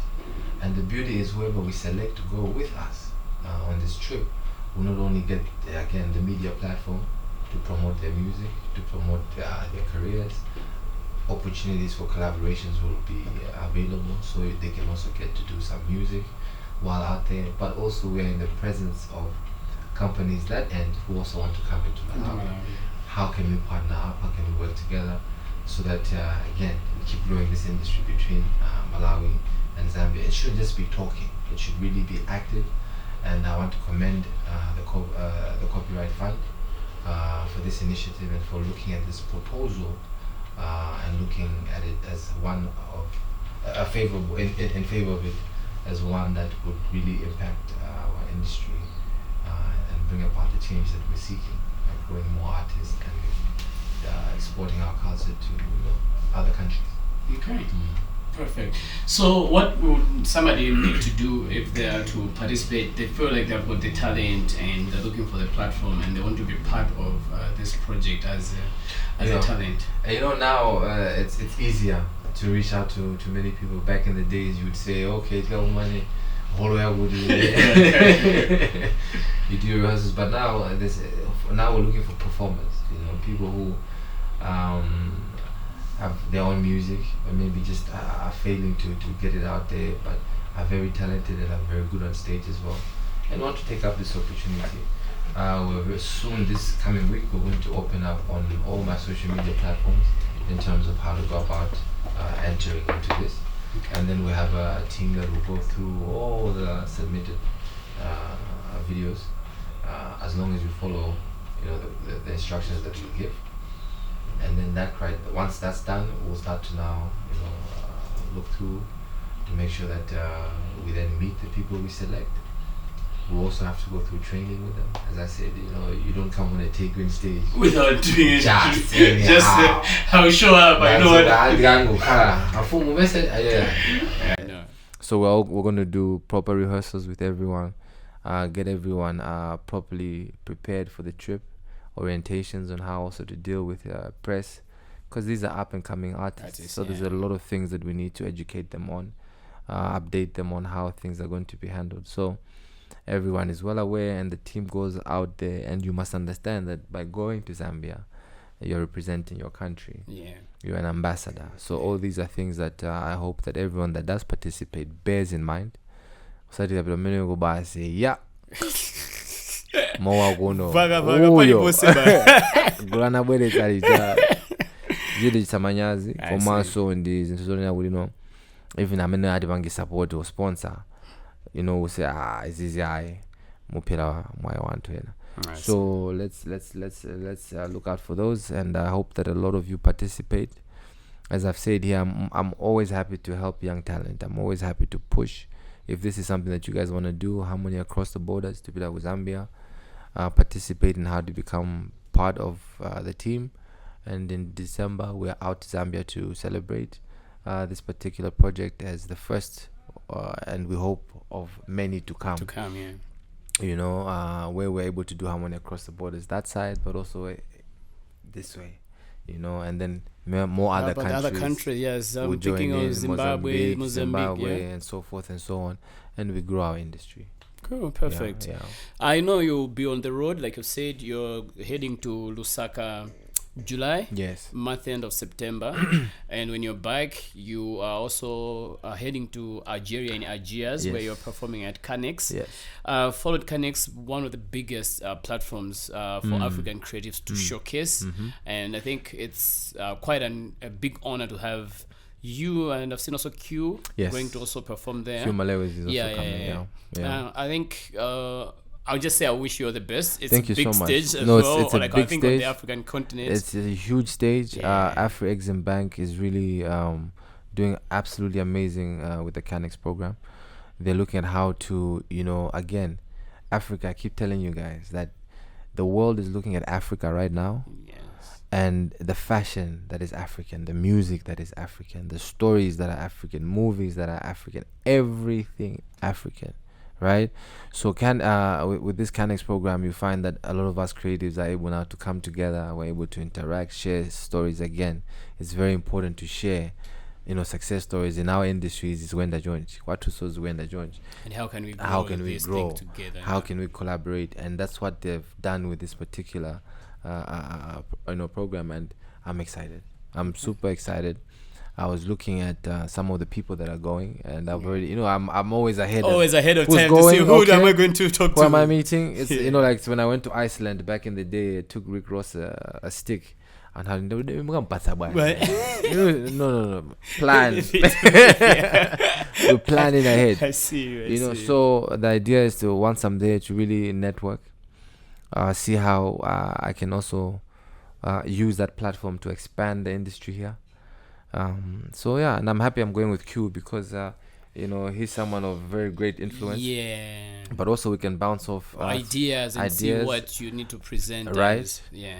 And the beauty is whoever we select to go with us on this trip will not only get again the media platform to promote their music, to promote their careers. Opportunities for collaborations will be available, so they can also get to do some music while out there. But also we're in the presence of companies that end who also want to come into Malawi. How can we partner up? How can we work together so that again we keep growing this industry between Malawi and Zambia? It shouldn't just be talking. It should really be active. And I want to commend the Copyright Fund for this initiative and for looking at this proposal and looking at it as one of a favorable in favor of it as one that would really impact our industry and bring about the change that we're seeking, like growing more artists and exporting our culture to other countries. Okay. Perfect. So what would somebody need to do if they are to participate? They feel like they've got the talent and they're looking for the platform and they want to be part of this project as a talent. Now it's easier to reach out to many people. Back in the days, you would say, okay, tell money, you do your rehearsals. But now we're looking for performers. People who have their own music, but maybe just are failing to get it out there, but are very talented and are very good on stage as well, and want to take up this opportunity. We're very soon, this coming week, we're going to open up on all my social media platforms in terms of how to go about entering into this. Okay. And then we have a team that will go through all the submitted videos, as long as you follow the instructions that we give. And then once that's done, we'll start to now look through to make sure that we then meet the people we select. We'll also have to go through training with them. As I said, you don't come on a Tay Grin stage without doing it. Just how we show up. I know what. So we're going to do proper rehearsals with everyone, get everyone properly prepared for the trip. Orientations on how also to deal with press, because these are up and coming artists, so there's a lot of things that we need to educate them on, update them on how things are going to be handled. So everyone is well aware, and the team goes out there, and you must understand that by going to Zambia, you're representing your country. You're an ambassador. So all these are things that I hope that everyone that does participate bears in mind. So mowa kuno gulana bwere talita zili chisamanyazi komanso ndi zinthu zonena kuti even amene ati pangi support or sponsor say izizi ayi muphera mwayi wanthu ena. So let's look out for those, and I hope that a lot of you participate. As I've said here, I'm always happy to help young talent. I'm always happy to push. If this is something that you guys want to do, Harmony across the borders to be like with Zambia, participate in how to become part of the team. And in December, we're out to Zambia to celebrate this particular project as the first, and we hope of many to come. Where we're able to do Harmony across the borders, that side, but also this way. And then more other countries. Yes, I'm thinking of Zimbabwe, Mozambique, and so forth and so on, and we grow our industry. Cool, perfect. Yeah. I know you'll be on the road, like you said. You're heading to Lusaka, July. Yes. Month end of September, and when you're back, you are also heading to Algeria in Algiers, where you're performing at Canex. Yes. Followed Canex, one of the biggest platforms for African creatives to showcase, and I think it's quite a big honor to have you and I've seen also Q Yes. going to also perform there. Few Malawians is also Yeah, coming. yeah. Yeah. I think I'll just say I wish you all the best. It's Thank a you big so much. stage as No, well. it's a like big I think on stage. the African continent. It's a huge stage. Yeah. Afro-Exim Bank is really doing absolutely amazing with the Canex program. They're looking at how to, again, Africa. I keep telling you guys that the world is looking at Africa right now, Yes. and the fashion that is African, the music that is African, the stories that are African, movies that are African, everything African, right? So with this Canex program, you find that a lot of us creatives are able now to come together. We're able to interact, share stories. Again, it's very important to share, success stories in our industries. Is when the joint. What to is when the joint. And how can we grow? How can we this grow? thing together? How can we collaborate? And that's what they've done with this particular, program. And I'm excited. I'm super excited. I was looking at some of the people that are going, and I've already, I'm always ahead. Always ahead of who's time going, to see who okay. am I going to talk Who to. am I meeting? It's like when I went to Iceland back in the day. I took Rick Ross a stick. And how no. Right. No. Plan. We're planning ahead. I see. I see. So the idea is to, once I'm there, to really network, see how I can also use that platform to expand the industry here. And I'm happy I'm going with Q because he's someone of very great influence. Yeah. But also we can bounce off ideas and see what you need to present. Right. Yeah.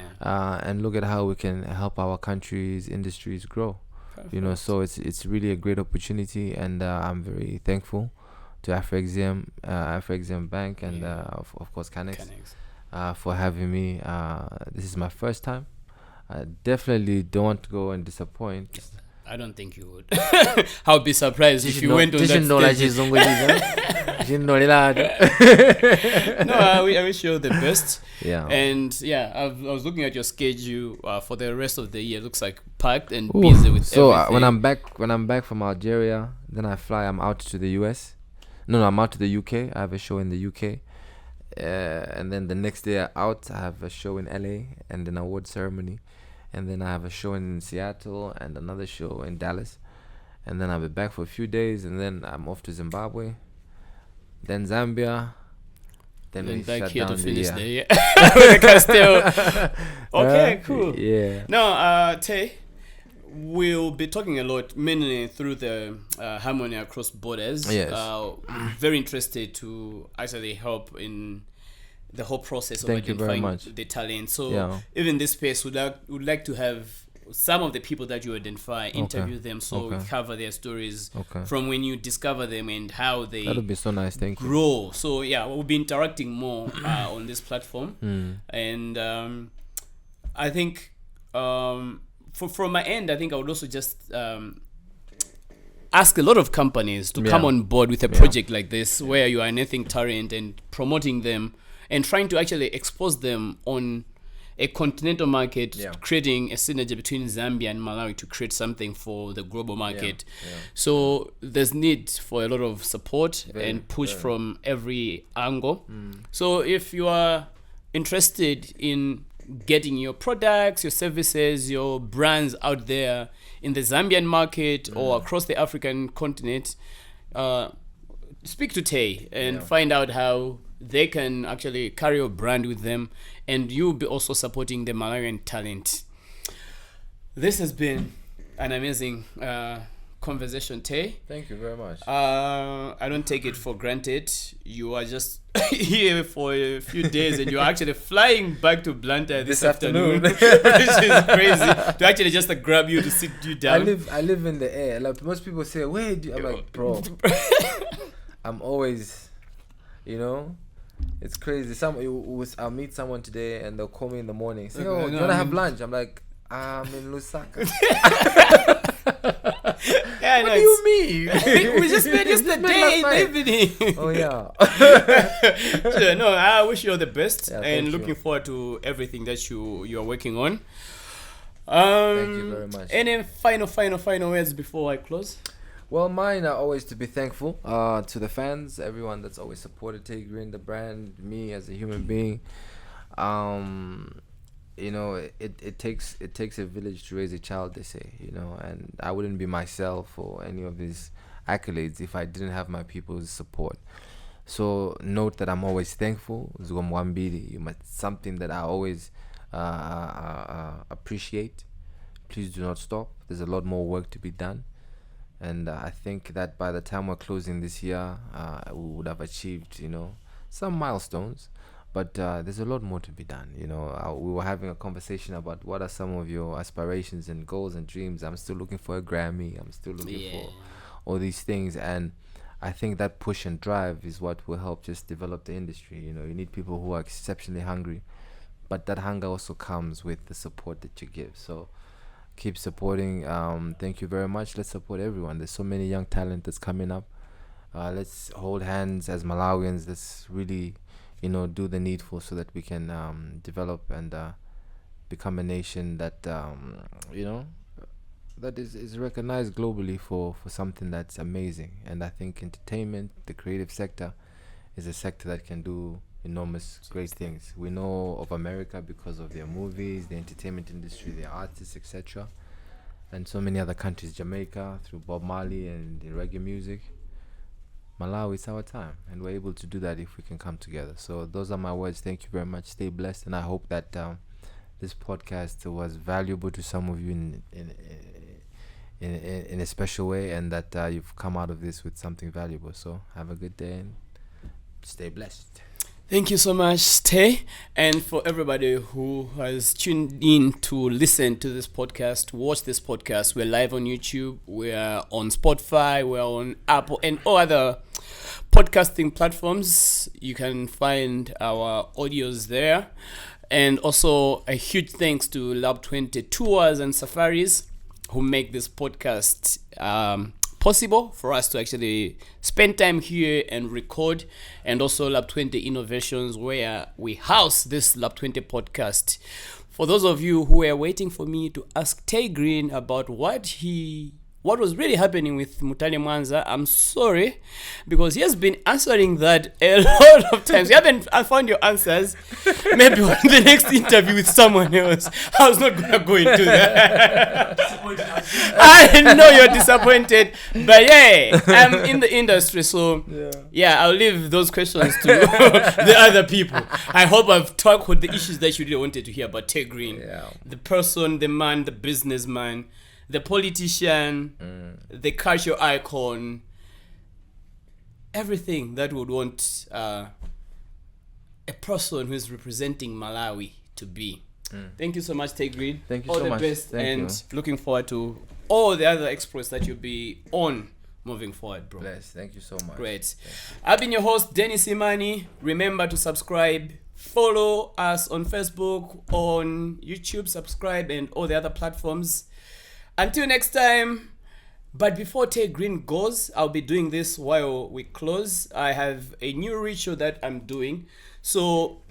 And look at how we can help our country's industries grow. Perfect. So it's really a great opportunity, and I'm very thankful to Afro-Exim Bank, and of course Canex for having me. This is my first time. I definitely don't want to go and disappoint. I don't think you would. I'll be surprised if you went on that stage. No, I wish you all the best. Yeah. And I was looking at your schedule for the rest of the year. It looks like packed and busy with so everything. when I'm back from Algeria, then I fly. I'm out to the US. No, I'm out to the UK. I have a show in the UK. And then the next day out, I have a show in LA and an award ceremony. And then I have a show in Seattle and another show in Dallas. And then I'll be back for a few days, and then I'm off to Zimbabwe, then Zambia, then we back shut here down to finish the the year. With the Castile. Okay, cool. Yeah. Now, Tay, we'll be talking a lot, mainly through the harmony across borders. Yes. Very interested to actually help in the whole process of Thank you very identifying much. the talent. So even this space, would like to have some of the people that you identify, interview them, so we cover their stories from when you discover them and how they That would be so nice. Thank you. grow. So we'll be interacting more on this platform. And I think from my end, I think I would also just ask a lot of companies to come on board with a project like this, where you are unearthing talent and promoting them and trying to actually expose them on a continental market, creating a synergy between Zambia and Malawi to create something for the global market. So there's need for a lot of support and push from every angle. So if you are interested in getting your products, your services, your brands out there in the Zambian market or across the African continent, speak to Tay and find out how they can actually carry your brand with them, and you'll be also supporting the Malawian talent. This has been an amazing conversation, Tay. Thank you very much. I don't take it for granted. You are just here for a few days and you're actually flying back to Blantyre this afternoon. Which is crazy. To actually just grab you to sit you down. I live in the air. Like most people say, where do you? I'm like, bro. I'm always, it's crazy. I'll meet someone today and they'll call me in the morning. Say, do you wanna have lunch? I'm like, I'm in Lusaka. What do you mean? We just met yesterday in the evening. Oh yeah. Sure, no, I wish you all the best and looking you. forward to everything that you are working on. Thank you very much. Any final words before I close? Well, mine are always to be thankful to the fans, everyone that's always supported Tay Grin, the brand, me as a human being. you know, it takes a village to raise a child, they say, you know, and I wouldn't be myself or any of these accolades if I didn't have my people's support. So note that I'm always thankful. Something that I always appreciate. Please do not stop. There's a lot more work to be done. And I think that by the time we're closing this year, we would have achieved, you know, some milestones. But there's a lot more to be done. You know, we were having a conversation about what are some of your aspirations and goals and dreams. I'm still looking for a Grammy. I'm still looking for all these things. And I think that push and drive is what will help just develop the industry. You know, you need people who are exceptionally hungry. But that hunger also comes with the support that you give. So keep supporting. Thank you very much. Let's support everyone. There's so many young talent that's coming up. Let's hold hands as Malawians. Let's really, you know, do the needful so that we can develop and become a nation that, you know, that is recognized globally for something that's amazing. And I think entertainment, the creative sector, is a sector that can do enormous great things. We know of America because of their movies, the entertainment industry, their artists, etc. And so many other countries, Jamaica through Bob Marley and the reggae music. Malawi, it's our time, and we're able to do that if we can come together. So those are my words. Thank you very much. Stay blessed, and I hope that this podcast was valuable to some of you in a special way, and that you've come out of this with something valuable. So have a good day and stay blessed. Thank you so much, Tay. And for everybody who has tuned in to listen to this podcast, watch this podcast, we're live on YouTube, we're on Spotify, we're on Apple and all other podcasting platforms. You can find our audios there. And also a huge thanks to Lab20 Tours and Safaris who make this podcast possible for us to actually spend time here and record, and also Lab20 Innovations, where we house this Lab20 podcast. For those of you who are waiting for me to ask Tay Grin about what was really happening with Mutale Mwanza, I'm sorry, because he has been answering that a lot of times. You haven't found your answers. Maybe on the next interview with someone else. I was not going to go into that. I know you're disappointed, but yeah, I'm in the industry, so yeah, I'll leave those questions to the other people. I hope I've talked with the issues that you really wanted to hear about Tay Grin, the person, the man, the businessman, the politician, the cultural icon, everything that would want a person who is representing Malawi to be. Thank you so much, Tay Grin. Thank you all so the much. best, Thank and you. looking forward to all the other exploits that you'll be on moving forward, bro. Bless. Thank you so much. Great. I've been your host, Dennis Imaan. Remember to subscribe, follow us on Facebook, on YouTube, subscribe, and all the other platforms. Until next time. But before Tay Grin goes, I'll be doing this while we close. I have a new ritual that I'm doing. So,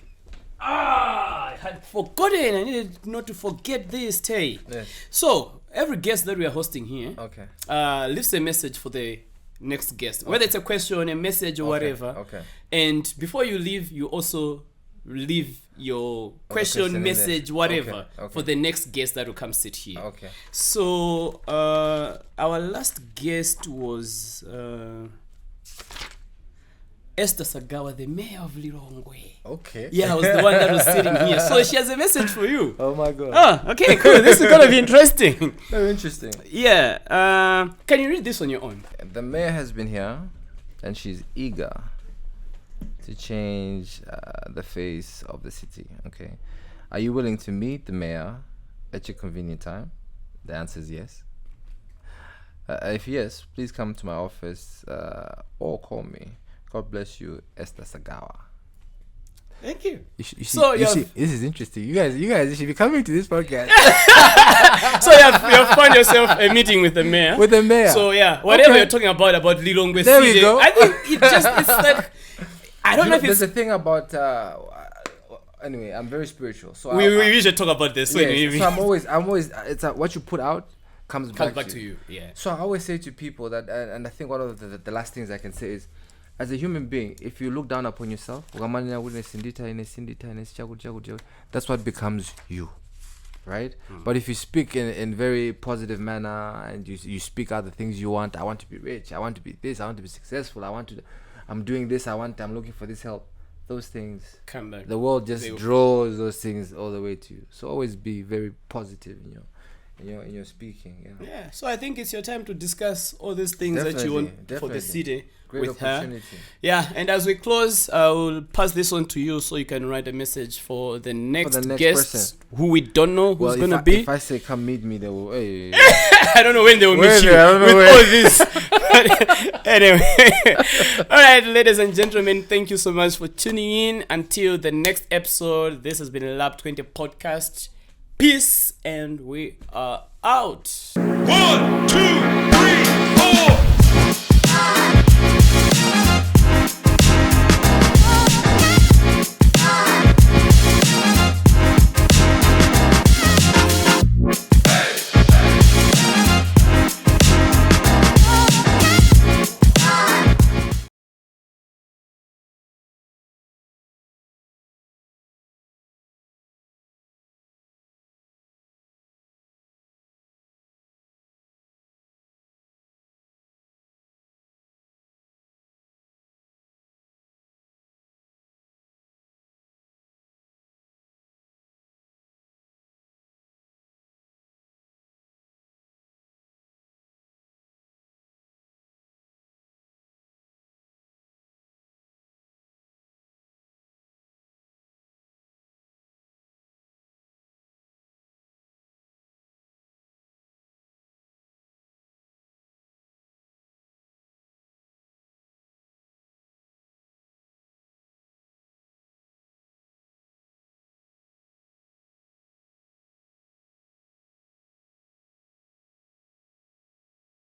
I had forgotten. I needed not to forget this, Tay. Yes. So, every guest that we are hosting here leaves a message for the next guest. Whether it's a question, a message, or whatever. Okay. And before you leave, you also leave your question, message, whatever, for the next guest that will come sit here. Okay. So our last guest was Esther Sagawa, the mayor of Lilongwe. Okay. Yeah, I was the one that was sitting here. So she has a message for you. Oh my God. Ah, okay, cool. This is gonna be interesting. Very interesting. Yeah. Can you read this on your own? The mayor has been here, and she's eager to change the face of the city. Okay. Are you willing to meet the mayor at your convenient time? The answer is yes. If yes, please come to my office or call me. God bless you, Esther Sagawa. Thank you. So this is interesting. You guys should be coming to this podcast. So you have found yourself a meeting with the mayor. With the mayor. So yeah, whatever you're talking about Lilongwe. There we go. I think it's like, I don't know if it's. There's a thing about. Anyway, I'm very spiritual, so we should talk about this. Yes, so I'm always. It's what you put out comes back to you. Yeah. So I always say to people that, and I think one of the last things I can say is, as a human being, if you look down upon yourself, that's what becomes you, right? But if you speak in very positive manner and you speak out the things you want, I want to be rich, I want to be this, I want to be successful, I'm doing this, I'm looking for this help. Those things come back. The world just draws those things all the way to you. So always be very positive in your speaking. Yeah. So I think it's your time to discuss all these things that you want for the city. Great with opportunity. her. Yeah, and as we close, I will pass this on to you so you can write a message for the next guest person, who we don't know who's going to be. If I say come meet me, they will. Hey. I don't know when they will meet you with all this. Anyway, all right, ladies and gentlemen, thank you so much for tuning in. Until the next episode, this has been a Lab20 Podcast. Peace, and we are out. 1, 2.